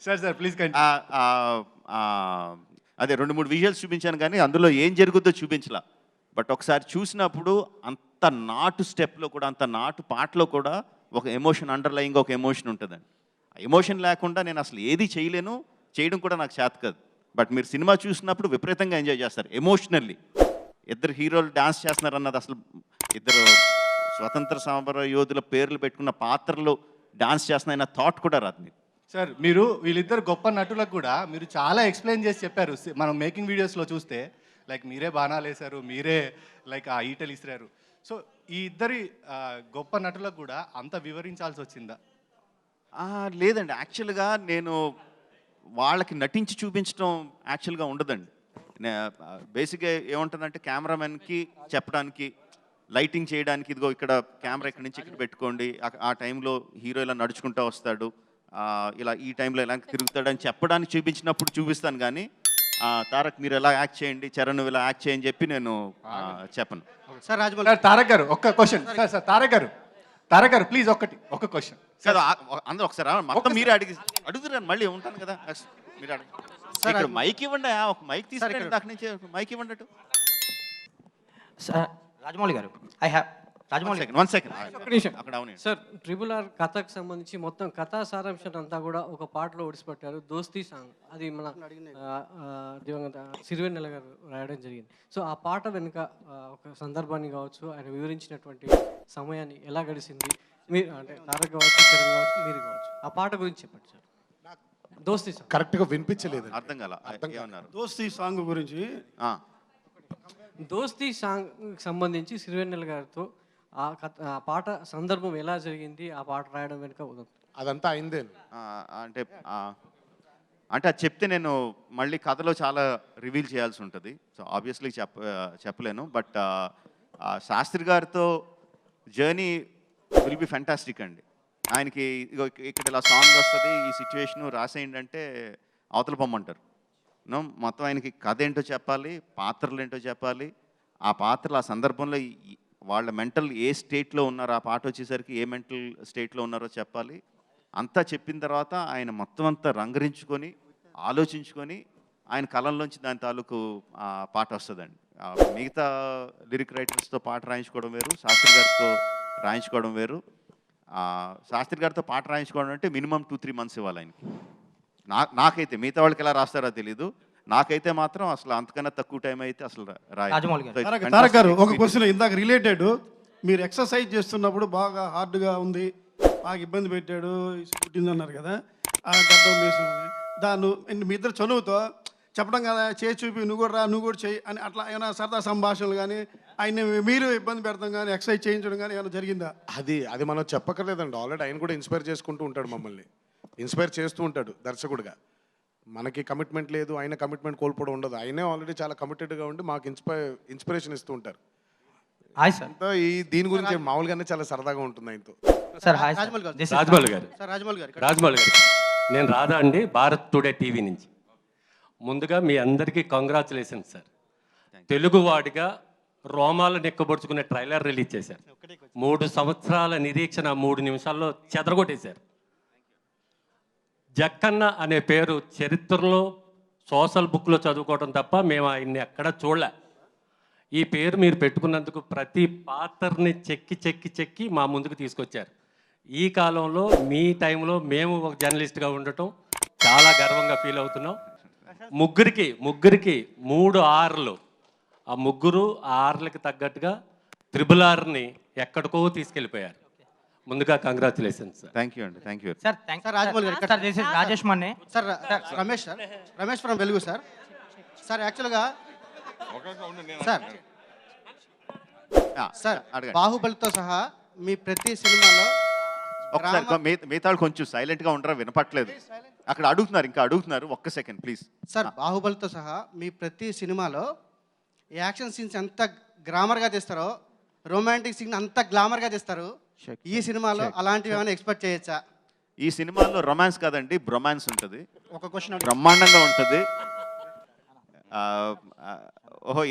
సార్ ప్లీజ్ అదే 2-3 విజువల్స్ చూపించాను కానీ అందులో ఏం జరుగుతుందో చూపించలా. బట్ ఒకసారి చూసినప్పుడు అంత నాటు స్టెప్లో కూడా, అంత నాటు పాటలో కూడా ఒక ఎమోషన్, అండర్లయింగ్ ఒక ఎమోషన్ ఉంటుందండి. ఆ ఎమోషన్ లేకుండా నేను అసలు ఏది చేయలేను, చేయడం కూడా నాకు చేత కాదు. బట్ మీరు సినిమా చూసినప్పుడు విపరీతంగా ఎంజాయ్ చేస్తారు ఎమోషనల్లీ. ఇద్దరు హీరోలు డాన్స్ చేస్తున్నారు అన్నది అసలు, ఇద్దరు స్వతంత్ర సమర యోధుల పేర్లు పెట్టుకున్న పాత్రలు డాన్స్ చేస్తున్నాయన్న థాట్ కూడా రాదు మీకు. సార్ మీరు వీళ్ళిద్దరు గొప్ప నటులకు కూడా మీరు చాలా ఎక్స్ప్లెయిన్ చేసి చెప్పారు. మనం మేకింగ్ వీడియోస్లో చూస్తే లైక్ మీరే బాణాలు వేశారు, మీరే లైక్ ఆ ఈటలు ఇసిరారు. సో ఈ ఇద్దరి గొప్ప నటులకు కూడా అంత వివరించాల్సి వచ్చిందా? లేదండి, యాక్చువల్గా నేను వాళ్ళకి నటించి చూపించడం యాక్చువల్గా ఉండదండి. బేసిక్గా ఏముంటుందంటే కెమెరామెన్కి చెప్పడానికి, లైటింగ్ చేయడానికి, ఇదిగో ఇక్కడ కెమెరా ఇక్కడి నుంచి ఇక్కడ పెట్టుకోండి, ఆ టైంలో హీరో ఇలా నడుచుకుంటూ వస్తాడు, ఇలా ఈ టైంలో ఇలా తిరుగుతాడని చెప్పడానికి చూపించినప్పుడు చూపిస్తాను. కానీ తారక్ మీరు ఎలా యాక్ట్ చేయండి, చరణ్ ఇలా యాక్ట్ చేయని చెప్పి నేను చెప్పను. సార్ రాజమౌళి తారక్ గారు ఒక్క క్వశ్చన్. సార్ తారక్ గారు ప్లీజ్ ఒక క్వశ్చన్. సార్ అందరూ ఒకసారి మొత్తం మీరే అడుగుతున్నారు, మళ్ళీ ఉంటాను కదా, మీరు అడగ. మైక్ ఇవ్వండి, ఒక మైక్ తీసుకెళ్ళి దాని నుంచి మైక్ ఇవ్వండి. సార్ రాజమౌళి గారు వన్ సెకండ్ అక్కడ అవునండి సార్. RRR కథకు సంబంధించి మొత్తం కథా సారాంశం అంతా కూడా ఒక పాటలో ఒడిసిపెట్టారు, దోస్తీ సాంగ్. అది మన దివంగత సిరివెన్నెల గారు రాయడం జరిగింది. సో ఆ పాట వెనుక ఒక సందర్భాన్ని కావచ్చు, ఆయన వివరించినటువంటి సమయాన్ని ఎలా గడిచింది, మీరు అంటే తారక్ కావచ్చు, చరణ్ కావచ్చు, మీరు కావచ్చు, ఆ పాట గురించి చెప్పండి సార్. దోస్తీ సాంగ్ కరెక్ట్గా వినిపించలేదు, అర్థం కాల. దోస్తీ సాంగ్ గురించి, దోస్తీ సాంగ్ సంబంధించి సిరివెన్నెల గారితో ఆ పాట సందర్భం ఎలా జరిగింది, ఆ పాట రాయడం వెనుక అదంతా అయిందే. అంటే అది చెప్తే నేను మళ్ళీ కథలో చాలా రివీల్ చేయాల్సి ఉంటుంది. సో ఆబ్వియస్లీ చెప్పలేను. బట్ శాస్త్రి గారితో జర్నీ విల్ బి ఫ్యాంటాస్టిక్ అండి. ఆయనకి ఇక్కడ ఇలా సాంగ్ వస్తుంది, ఈ సిచ్యువేషను రాసేయండి అంటే అవతల పొమ్మంటారు. మొత్తం ఆయనకి కథ ఏంటో చెప్పాలి, పాత్రలు ఏంటో చెప్పాలి, ఆ పాత్రలు ఆ సందర్భంలో వాళ్ళ మెంటల్ ఏ స్టేట్లో ఉన్నారో, ఆ పాట వచ్చేసరికి ఏ మెంటల్ స్టేట్లో ఉన్నారో చెప్పాలి. అంతా చెప్పిన తర్వాత ఆయన మొత్తం అంతా రంగరించుకొని ఆలోచించుకొని ఆయన కలంలోంచి దాని తాలూకు పాట వస్తుందండి. మిగతా లిరిక్ రైటర్స్తో పాట రాయించుకోవడం వేరు, శాస్త్రి గారితో రాయించుకోవడం వేరు. శాస్త్రి గారితో పాట రాయించుకోవడం అంటే మినిమం 2-3 months ఇవ్వాలి ఆయనకి. నాకైతే, మిగతా వాళ్ళకి ఎలా రాస్తారో తెలీదు, నాకైతే మాత్రం అసలు అంతకన్నా తక్కువ టైం అయితే అసలు తారక్ గారు ఒక క్వశ్చన్ ఇందాక రిలేటెడ్. మీరు ఎక్సర్సైజ్ చేస్తున్నప్పుడు బాగా హార్డ్గా ఉంది, బాగా ఇబ్బంది పెట్టాడు, పుట్టింది అన్నారు కదా, ఆ గడ్డం వేసామని. దాన్ని మీ ఇద్దరు చనువుతో చెప్పడం కదా, చేసి చూపి నువ్వు కూడా రా, నువ్వు కూడా చెయ్యి అని అట్లా ఏమైనా సరదా సంభాషణలు కానీ ఆయన మీరు ఇబ్బంది పెడతాం కానీ ఎక్సర్సైజ్ చేయించడం కానీ ఏమైనా జరిగిందా? అది మనం చెప్పక్కర్లేదండి. ఆల్రెడీ ఆయన కూడా ఇన్స్పైర్ చేసుకుంటూ ఉంటాడు, మమ్మల్ని ఇన్స్పైర్ చేస్తూ ఉంటాడు దర్శకుడిగా. మనకి కమిట్మెంట్ లేదు, ఆయన కమిట్మెంట్ కోల్పోవడం ఉండదు. ఆయనే ఆల్రెడీ చాలా కమిటెడ్గా ఉండి మాకు ఇన్స్పిరేషన్ ఇస్తూ ఉంటారు. Hi sir. దీని గురించి మామూలుగానే చాలా సరదాగా ఉంటుంది ఆయనతో. సార్ హాయ్ రాజమౌళి గారు. రాజమౌళి గారు. సార్ రాజమౌళి గారు. రాజమౌళి గారు, నేను రాధా అండి, భారత్ టుడే టీవీ నుంచి. ముందుగా మీ అందరికీ కంగ్రాచులేషన్స్ సార్. తెలుగువాడిగా రోమాలు నెక్కబడుచుకునే ట్రైలర్ రిలీజ్ చేశారు. 3 సంవత్సరాల నిరీక్షణ 3 నిమిషాల్లో చెదరగొట్టేశారు. జక్కన్న అనే పేరు చరిత్రలో సోషల్ బుక్లో చదువుకోవడం తప్ప మేము ఆయన్ని ఎక్కడ చూడలే. ఈ పేరు మీరు పెట్టుకున్నందుకు ప్రతి పాత్రని చెక్కి మా ముందుకు తీసుకొచ్చారు. ఈ కాలంలో మీ టైంలో మేము ఒక జర్నలిస్ట్గా ఉండటం చాలా గర్వంగా ఫీల్ అవుతున్నాం. ముగ్గురికి 3 ఆర్లు, ఆ ముగ్గురు ఆర్లకి తగ్గట్టుగా RRRని ఎక్కడికో తీసుకెళ్ళిపోయారు. ముందుగా కంగ్రాచులేషన్స్ సార్. థ్యాంక్ యూ అండి, థ్యాంక్ యూ. సార్ రాజమౌళి గారు. Sir this is Rajesh Manne. Sir Ramesh from వెలుగు సార్. సార్ యాక్చువల్గా సార్ బాహుబలితో సహా మీ ప్రతి సినిమాలో ఒకసారి మిగతా కొంచెం సైలెంట్గా ఉండరా, వినపట్లేదు. అక్కడ అడుగుతున్నారు, ఒక్క సెకండ్ ప్లీజ్. సార్ బాహుబలితో సహా మీ ప్రతి సినిమాలో యాక్షన్ సీన్స్ ఎంత గ్రామర్గా తీస్తారో, రొమాంటిక్ సీన్ అంత గ్లామర్గా తీస్తారు. ఈ సినిమాలో అలాంటివి ఏమైనా ఎక్స్పెక్ట్ చేయొచ్చా? ఈ సినిమాలో రొమాన్స్ కాదండి, బ్రొమాన్స్ ఉంటుంది. ఒక క్వశ్చన్ బ్రహ్మాండంగా ఉంటుంది. ఓహో,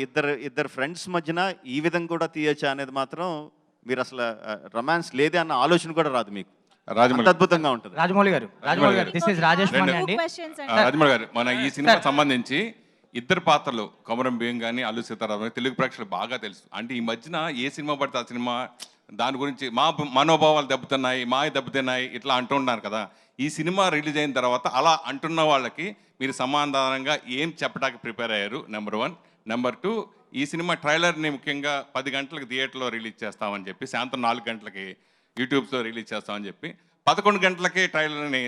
ఇద్దరు ఫ్రెండ్స్ మధ్యన ఈ విధంగా కూడా తీయచ్చా అనేది మాత్రం మీరు అసలు రొమాన్స్ లేదే అన్న ఆలోచన కూడా రాదు మీకు. రాజమౌళి అద్భుతంగా ఉంటుంది. రాజమౌళి గారు, దిస్ ఇస్ రాజేష్ మన్నే అండి. రాజమౌళి గారు, మన ఈ సినిమాకి సంబంధించి ఇద్దరు పాత్రలు కొమరం భీం కానీ అల్లు సీతారామన్ తెలుగు ప్రేక్షకులు బాగా తెలుసు. అంటే ఈ మధ్యన ఏ సినిమా పడితే ఆ సినిమా దాని గురించి మా మనోభావాలు దెబ్బతున్నాయి, దెబ్బతిన్నాయి ఇట్లా అంటున్నారు కదా. ఈ సినిమా రిలీజ్ అయిన తర్వాత అలా అంటున్న వాళ్ళకి మీరు సమాధానంగా ఏం చెప్పడానికి ప్రిపేర్ అయ్యారు? నెంబర్ 1. నెంబర్ 2, ఈ సినిమా ట్రైలర్ని ముఖ్యంగా 10 గంటలకు థియేటర్లో రిలీజ్ చేస్తామని చెప్పి, సాయంత్రం 4 గంటలకి యూట్యూబ్లో రిలీజ్ చేస్తామని చెప్పి 11 గంటలకే ట్రైలర్ని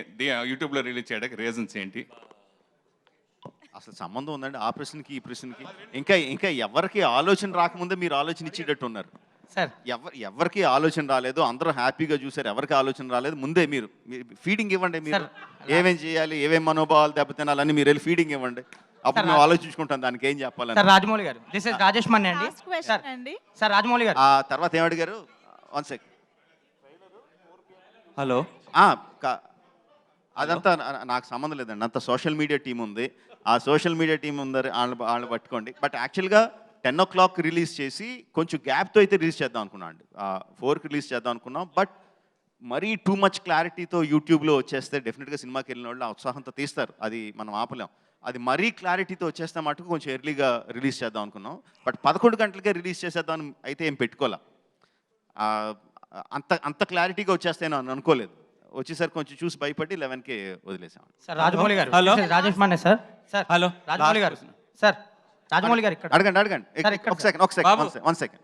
యూట్యూబ్లో రిలీజ్ చేయడానికి రీజన్స్ ఏంటి? అసలు సంబంధం ఉందండి ఆ ప్రశ్నకి ఈ ప్రశ్నకి? ఇంకా ఎవరికి ఆలోచన రాకముందే మీరు ఆలోచన ఇచ్చేటట్టు ఉన్నారు సార్. ఎవరికి ఆలోచన రాలేదు, అందరూ హ్యాపీగా చూసారు. ఎవరికి ఆలోచన రాలేదు, ముందే మీరు ఫీడింగ్ ఇవ్వండి. మీరు ఏమేం చేయాలి, ఏమేం మనోభావాలు దెబ్బతినాలని మీరు వెళ్ళి ఫీడింగ్ ఇవ్వండి. అప్పుడు మేము ఆలోచించుకుంటాం దానికి ఏం చెప్పాలని. Sir Rajamouli garu, this is Rajesh మన్నే అండి. సార్ రాజమౌళి గారు, ఆ తర్వాత ఏమడిగారు? 1 సెకండ్. హలో. అదంతా నాకు సంబంధం లేదండి. అంత సోషల్ మీడియా టీం ఉంది. ఆ సోషల్ మీడియా టీం ఉందని వాళ్ళని పట్టుకోండి. బట్ యాక్చువల్గా 10 o'clock రిలీజ్ చేసి కొంచెం గ్యాప్తో అయితే రిలీజ్ చేద్దాం అనుకున్నాం అండి. 4కి రిలీజ్ చేద్దాం అనుకున్నాం. బట్ మరీ టూ మచ్ క్లారిటీతో యూట్యూబ్లో వచ్చేస్తే డెఫినెట్గా సినిమాకి వెళ్ళిన వాళ్ళు ఆ ఉత్సాహంతో తీస్తారు, అది మనం ఆపలేం. అది మరీ క్లారిటీతో వచ్చేస్తే మటుకు కొంచెం ఎర్లీగా రిలీజ్ చేద్దాం అనుకున్నాం. బట్ 11 గంటలకే రిలీజ్ చేసేద్దాం అయితే ఏం పెట్టుకోలే. అంత క్లారిటీగా వచ్చేస్తే నేను అనుకోలేదు. వచ్చేసరికి కొంచెం చూసి భయపడి 11కే వదిలేసాం. సార్ రాజమౌళి గారు, హలో. రాజేష్ మన్నే సార్. హలో రాజమౌళి గారు. సార్ రాజమౌళి గారు ఇక్కడ అడగండి. ఒక సెకండ్.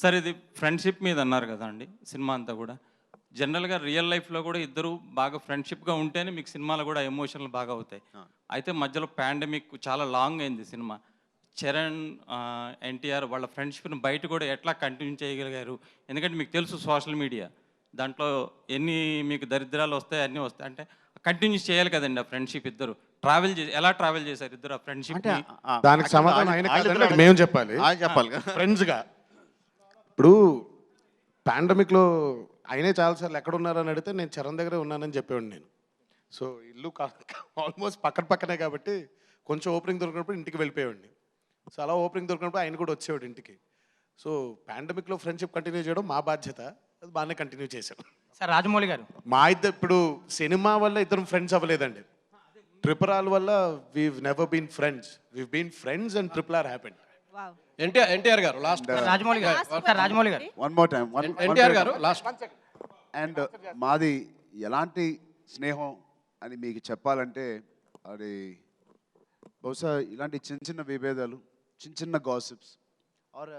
సార్ ఇది ఫ్రెండ్షిప్ మీద అన్నారు కదా అండి సినిమా అంతా కూడా. జనరల్గా రియల్ లైఫ్లో కూడా ఇద్దరు బాగా ఫ్రెండ్షిప్గా ఉంటేనే మీకు సినిమాలు కూడా ఎమోషనల్ బాగా అవుతాయి. అయితే మధ్యలో పాండమిక్ చాలా లాంగ్ అయింది సినిమా. చరణ్ ఎన్టీఆర్ వాళ్ళ ఫ్రెండ్షిప్ని బయట కూడా ఎట్లా కంటిన్యూ చేయగలిగారు? ఎందుకంటే మీకు తెలుసు సోషల్ మీడియా దాంట్లో ఎన్ని మీకు దరిద్రాలు వస్తాయి, అన్నీ వస్తాయి. అంటే కంటిన్యూ చేయాలి కదండి ఆ ఫ్రెండ్షిప్. ఇద్దరు ఎలా ట్రావెల్ చేశారు ఇద్దరు ఆ ఫ్రెండ్షిప్? దానికి సమాధానం ఆయన కాదండి, మేము చెప్పాలి. ఫ్రెండ్స్గా ఇప్పుడు పాండమిక్లో ఆయనే చాలాసార్లు ఎక్కడ ఉన్నారని అడిగితే నేను చరణ్ దగ్గరే ఉన్నానని చెప్పేవాడిని నేను. సో ఇల్లు ఆల్మోస్ట్ పక్కనే కాబట్టి కొంచెం ఓపెనింగ్ దొరికినప్పుడు ఇంటికి వెళ్ళిపోయేవాడిని. సో అలా ఓపెనింగ్ దొరికినప్పుడు ఆయన కూడా వచ్చేవాడు ఇంటికి. సో పాండమిక్లో ఫ్రెండ్షిప్ కంటిన్యూ చేయడం మా బాధ్యత, అది బాగానే కంటిన్యూ చేశాం. సార్ రాజమౌళి గారు, మా ఇద్దరు ఇప్పుడు సినిమా వల్ల ఇద్దరం ఫ్రెండ్స్ అవ్వలేదండి. RRR వల్ల we've never been friends. We've been friends and RRR happened. NTR గారు లాస్ట్. రాజమౌళి గారు, సార్ రాజమౌళి గారు. One more time. ఎన్టీఆర్ గారు లాస్ట్. అండ్ మాది ఎలాంటి స్నేహం అని మీకు చెప్పాలంటే అది బహుశా ఇలాంటి చిన్న విభేదాలు, చిన్న గాసిప్స్ ఆర్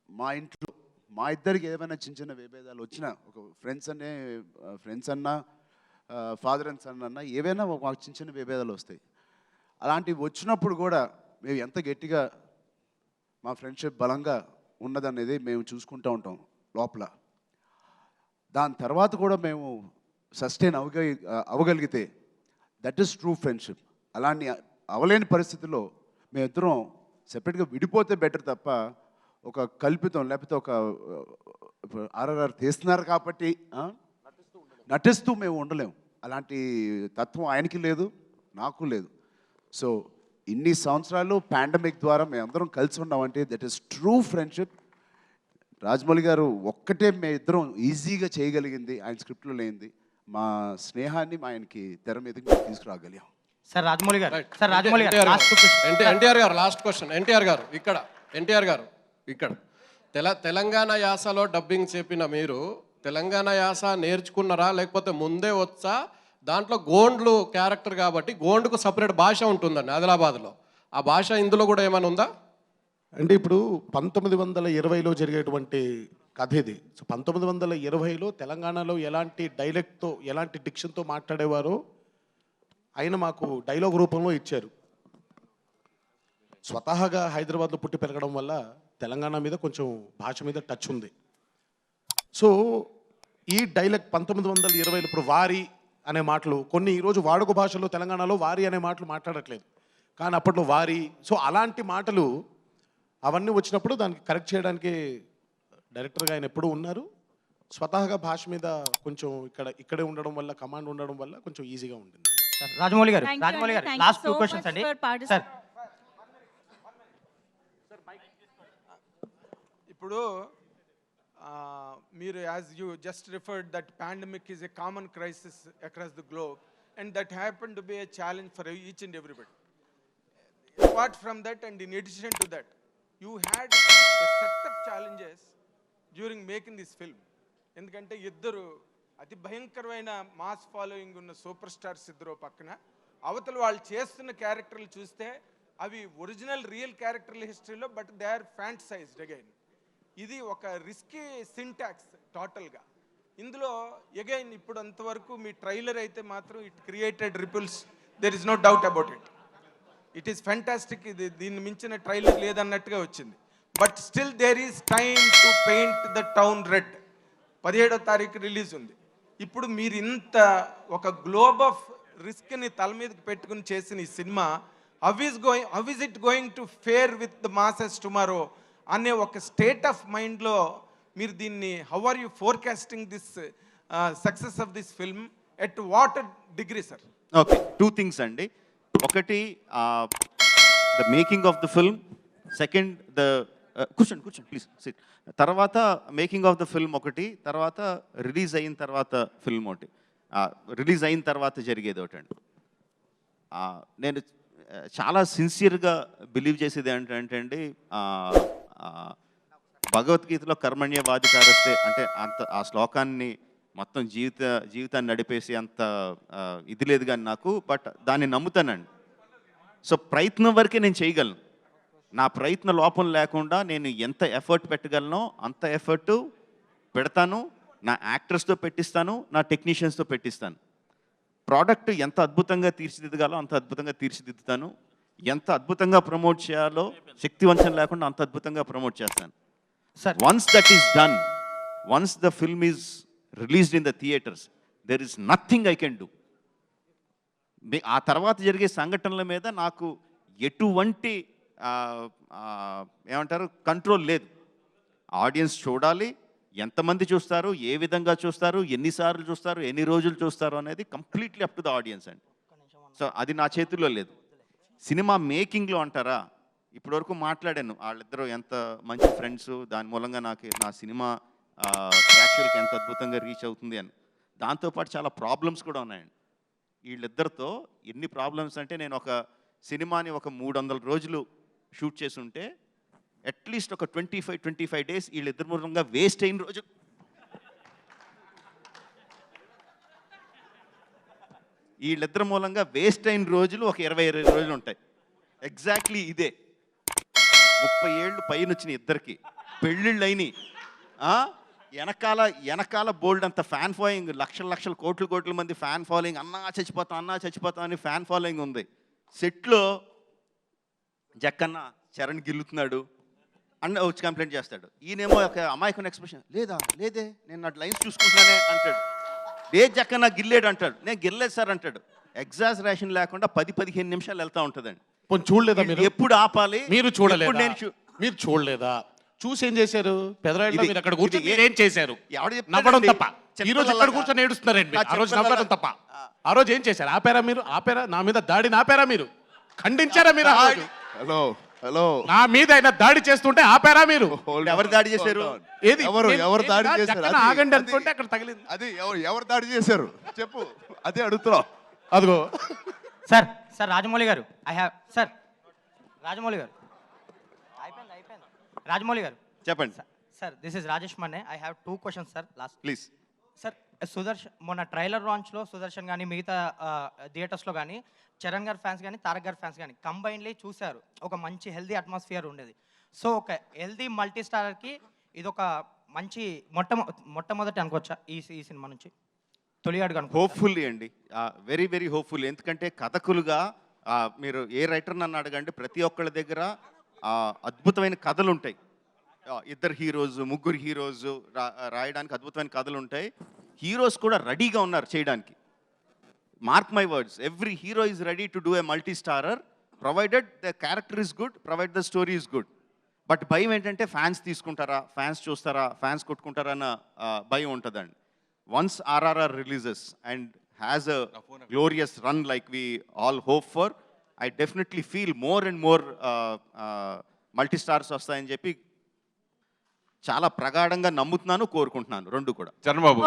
మా ఇంట్లో మా ఇద్దరికి ఏమైనా చిన్న విభేదాలు వచ్చినా, ఒక ఫ్రెండ్స్ అన్నా ఫాదర్ అండ్ సన్ అన్నా ఏవైనా మాకు చిన్న విభేదాలు వస్తాయి. అలాంటివి వచ్చినప్పుడు కూడా మేము ఎంత గట్టిగా మా ఫ్రెండ్షిప్ బలంగా ఉన్నదనేది మేము చూసుకుంటూ ఉంటాం లోపల. దాని తర్వాత కూడా మేము సస్టైన్ అవ్వగలిగితే దట్ ఈస్ ట్రూ ఫ్రెండ్షిప్. అలాంటి అవలేని పరిస్థితుల్లో మేమిద్దరం సెపరేట్గా విడిపోతే బెటర్ తప్ప ఒక కల్పితం లేకపోతే ఒక ఆర్ఆర్ఆర్ తీస్తున్నారు కాబట్టి నటిస్తూ మేము ఉండలేము. అలాంటి తత్వం ఆయనకి లేదు, నాకు లేదు. సో ఇన్ని సంవత్సరాలు పాండమిక్ ద్వారా మేమందరం కలిసి ఉన్నామంటే that is true friendship. Rajamouli గారు ఒక్కటే మేమిద్దరం ఈజీగా చేయగలిగింది ఆయన స్క్రిప్ట్లో లేనిది, మా స్నేహాన్ని ఆయనకి తెర మీదకి మేము తీసుకురాగలిగాం. సార్ రాజమౌళి గారు, సార్ రాజమౌళి గారు, ఎన్టీఆర్ గారు లాస్ట్ క్వశ్చన్. ఎన్టీఆర్ గారు ఇక్కడ, ఎన్టీఆర్ గారు ఇక్కడ తెలంగాణ యాసలో డబ్బింగ్ చెప్పిన మీరు తెలంగాణ యాస నేర్చుకున్నారా లేకపోతే ముందే వచ్చా? దాంట్లో గోండ్లు క్యారెక్టర్ కాబట్టి గోండుకు సపరేట్ భాష ఉంటుందండి ఆదిలాబాద్లో. ఆ భాష ఇందులో కూడా ఏమైనా ఉందా? అంటే ఇప్పుడు 1920లో జరిగేటువంటి కథ ఇది. సో 1920లో తెలంగాణలో ఎలాంటి డైలెక్ట్తో ఎలాంటి డిక్షన్తో మాట్లాడేవారో ఆయన మాకు డైలాగ్ రూపంలో ఇచ్చారు. స్వతహాగా హైదరాబాద్లో పుట్టి పెరగడం వల్ల తెలంగాణ మీద కొంచెం భాష మీద టచ్ ఉంది. సో ఈ డైలెక్ట్ 1920లో ఇప్పుడు వారి అనే మాటలు కొన్ని ఈరోజు వాడుక భాషలో తెలంగాణలో వారి అనే మాటలు మాట్లాడట్లేదు, కానీ అప్పట్లో వారి. సో అలాంటి మాటలు అవన్నీ వచ్చినప్పుడు దానికి కరెక్ట్ చేయడానికి డైరెక్టర్గా ఆయన ఎప్పుడూ ఉన్నారు. స్వతహాగా భాష మీద కొంచెం ఇక్కడే ఉండడం వల్ల, కమాండ్ ఉండడం వల్ల కొంచెం ఈజీగా ఉంటుంది. రాజమౌళి గారు, లాస్ట్ 2 క్వశ్చన్స్ అండి సార్. ఇప్పుడు మీరు as you just referred that pandemic is a common crisis across the globe and that happen to be a challenge for each and everybody. Apart from that and in addition to that you had a set of challenges during making this film. ఎందుకంటే ఇద్దరు అతి భయంకరమైన mass following ఉన్న super stars ఇద్దరు పక్కన, అవతల వాళ్ళు చేస్తున్న క్యారెక్టర్లు చూస్తే అవి ఒరిజినల్ రియల్ క్యారెక్టర్ల హిస్టరీలో, but they are fantasised again. ఇది ఒక రిస్కీ సింటాక్స్ టోటల్గా. ఇందులో అగైన్ ఇప్పుడు అంతవరకు మీ ట్రైలర్ అయితే మాత్రం it created ripples, there is no doubt about it. It is fantastic. ఇది దీన్ని మించిన ట్రైలర్ లేదన్నట్టుగా వచ్చింది. But still there is time to paint the town red. 17వ తారీఖు రిలీజ్ ఉంది. ఇప్పుడు మీరు ఇంత ఒక గ్లోబ్ ఆఫ్ రిస్క్ని తల మీదకి పెట్టుకుని చేసిన ఈ cinema how is it going to fare with the masses tomorrow అనే ఒక స్టేట్ ఆఫ్ మైండ్లో మీరు దీన్ని how are you forecasting this success of this film at what degree sir? Okay, 2 things అండి. ఒకటి the making of the film, second the కూర్చోండి please sit. తర్వాత making of the film ఒకటి, తర్వాత రిలీజ్ అయిన తర్వాత ఫిల్మ్ ఒకటి, రిలీజ్ అయిన తర్వాత జరిగేది ఒకటండి. నేను చాలా సిన్సియర్గా బిలీవ్ చేసేది ఏంటంటే అండి, భగవద్గీతలో కర్మణ్యవాధికారస్తే అంటే అంత ఆ శ్లోకాన్ని మొత్తం జీవితాన్ని నడిపేసి అంత ఇది లేదు కానీ నాకు, బట్ దాన్ని నమ్ముతానండి. సో ప్రయత్నం వరకే నేను చేయగలను. నా ప్రయత్న లోపం లేకుండా నేను ఎంత ఎఫర్ట్ పెట్టగలనో అంత ఎఫర్ట్ పెడతాను. నా యాక్టర్స్తో పెట్టిస్తాను, నా టెక్నీషియన్స్తో పెట్టిస్తాను. ప్రోడక్ట్ ఎంత అద్భుతంగా తీర్చిదిద్దగాలో అంత అద్భుతంగా తీర్చిదిద్దుతాను. ఎంత అద్భుతంగా ప్రమోట్ చేయాలో శక్తివంచన లేకుండా అంత అద్భుతంగా ప్రమోట్ చేస్తాను. Once that is done, once the film is released in the theatres, there is nothing I can do. ఆ తర్వాత జరిగే సంఘటనల మీద నాకు ఎటువంటి ఏమంటారు కంట్రోల్ లేదు. ఆడియన్స్ చూడాలి, ఎంతమంది చూస్తారు, ఏ విధంగా చూస్తారు, ఎన్నిసార్లు చూస్తారు, ఎన్ని రోజులు చూస్తారు అనేది completely up to the audience అండి. సో అది నా చేతుల్లో లేదు. సినిమా మేకింగ్లో అంటారా, ఇప్పటివరకు మాట్లాడాను వాళ్ళిద్దరూ ఎంత మంచి ఫ్రెండ్స్, దాని మూలంగా నా సినిమా ప్రేక్షకులకి ఎంత అద్భుతంగా రీచ్ అవుతుంది అని. దాంతోపాటు చాలా ప్రాబ్లమ్స్ కూడా ఉన్నాయండి వీళ్ళిద్దరితో. ఎన్ని ప్రాబ్లమ్స్ అంటే, నేను ఒక సినిమాని ఒక 300 రోజులు షూట్ చేసి ఉంటే అట్లీస్ట్ ఒక 25 డేస్ వీళ్ళిద్దరి మూలంగా వేస్ట్ అయిన రోజు. వీళ్ళిద్దరి మూలంగా వేస్ట్ అయిన రోజులు ఒక 20 రోజులు ఉంటాయి. ఎగ్జాక్ట్లీ ఇదే. 30 ఏళ్ళు పైన వచ్చిన ఇద్దరికి పెళ్ళిళ్ళు అయినాయి. వెనకాల బోల్డ్ అంత ఫ్యాన్ ఫాలోయింగ్, లక్షల కోట్ల మంది ఫ్యాన్ ఫాలోయింగ్, అన్నా చచ్చిపోతాం అని ఫ్యాన్ ఫాలోయింగ్ ఉంది. సెట్లో జక్కన్న చరణ్ గిల్లుతున్నాడు అని వచ్చి కంప్లైంట్ చేస్తాడు. ఈయనేమో ఒక అమాయకుని ఎక్స్ప్రెషన్, లేదే నేను నా లైన్స్ చూసుకుంటున్నానే అంటాడు. ఏ జక్కన్న గిల్లేడు అంటాడు, నేను గిల్లేదు సార్ అంటాడు. ఎగ్జాజరేషన్ లేకుండా 10-15 నిమిషాలు వెళ్తా ఉంటుందండి. చూడలేదా మీరు? ఎప్పుడు ఆపాలి? మీరు చూడలేదా? ఎప్పుడు నేను మీరు చూడలేదా? చూసి ఏం చేశారు? పెదరాయిలో ఇది- మీరు అక్కడ కూర్చొని ఇది మీరు ఏం చేశారు? ఎవడు చెప్తాడండి? నవ్వడం తప్ప. చెత్త ఈ రోజు ఇక్కడ పిల్లలాగా. కూర్చొని ఏడుస్తున్నారండి. ఆ రోజు చెత్త నవ్వడం పిల్లలాగా. తప్ప. ఆ రోజు ఏం చేశారు? ఆపారా మీరు? ఆపారా? నా మీద దాడిని ఆపారా మీరు? ఖండించారా మీరు? ఆ రోజు హలో నా మీద ఆయన దాడి చేస్తుంటే ఆపారా మీరు? ఎవరు దాడి చేశారు? ఏది? ఎవరు దాడి చేశారు? జక్కన ఆగండి అనుకుంటే అక్కడ తగిలింది. అది ఎవరు దాడి చేశారు చెప్పు, అదే అడుగుతున్నావు. అదిగో సార్ సార్ రాజమౌళి గారు సార్ రాజమౌళి గారు రాజమౌళి గారు చెప్పండి sir this is Rajesh Manne. I have 2 questions sir last. Please. Sir Sudarshan మొన్న ట్రైలర్ లాంచ్లో సుదర్శన్ కానీ మిగతా థియేటర్స్లో కానీ చరణ్ గారి ఫ్యాన్స్ కానీ తారక్ గారి ఫ్యాన్స్ కానీ కంబైన్లీ చూశారు. ఒక మంచి హెల్దీ అట్మాస్ఫియర్ ఉండేది. సో ఒక హెల్దీ మల్టీ స్టారర్కి ఇది ఒక మంచి మొట్టమొదటి అనుకోవచ్చా ఈ సినిమా నుంచి? తొలి అడుగు అనుకో. హోప్ఫుల్లీ అండి, వెరీ వెరీ హోప్ఫుల్. ఎందుకంటే కథకులుగా మీరు ఏ రైటర్ నన్ను అడగండి, ప్రతి ఒక్కళ్ళ దగ్గర అద్భుతమైన కథలు ఉంటాయి. 2 హీరోస్ 3 హీరోస్ రాయడానికి అద్భుతమైన కథలు ఉంటాయి. హీరోస్ కూడా రెడీగా ఉన్నారు చేయడానికి. Mark my words, every hero is ready to do a multi starrer provided the character is good, provide the story is good. But భయం ఏంటంటే ఫ్యాన్స్ తీసుకుంటారా, ఫ్యాన్స్ చూస్తారా, ఫ్యాన్స్ కొట్టుకుంటారా అన్న భయం ఉంటుందండి. Once RRR releases and has a glorious run like we all hope for, I definitely feel more and more multi-stars వస్తాయని చెప్పి చాలా ప్రగాఢంగా నమ్ముతున్నాను, కోరుకుంటున్నాను. రెండు కూడా. చరణబాబు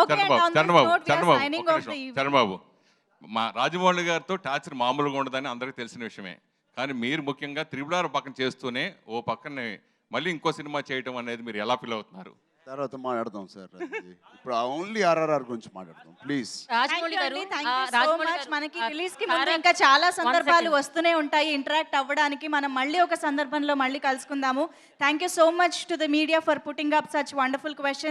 మా రాజమౌళి గారితో టార్చర్ మామూలుగా ఉండదని అందరికీ తెలిసిన విషయమే. కానీ మీరు ముఖ్యంగా త్రిబుల్ పక్కన చేస్తూనే ఓ పక్కనే మళ్ళీ ఇంకో సినిమా చేయటం అనేది మీరు ఎలా ఫీల్ అవుతున్నారు? తర్వాత మాట్లాడదాం సార్. ఇప్పుడు ఓన్లీ RRR గురించి మాట్లాడదాం ప్లీజ్. రాజమౌళి గారు, మనకి రిలీజ్ కి ముందు ఇంకా చాలా సందర్భాలు వస్తూనే ఉంటాయి ఇంటరాక్ట్ అవ్వడానికి. మనం మళ్ళీ ఒక సందర్భంలో మళ్ళీ కలుసుకుందాము. Thank you so much to the media for putting up such wonderful questions.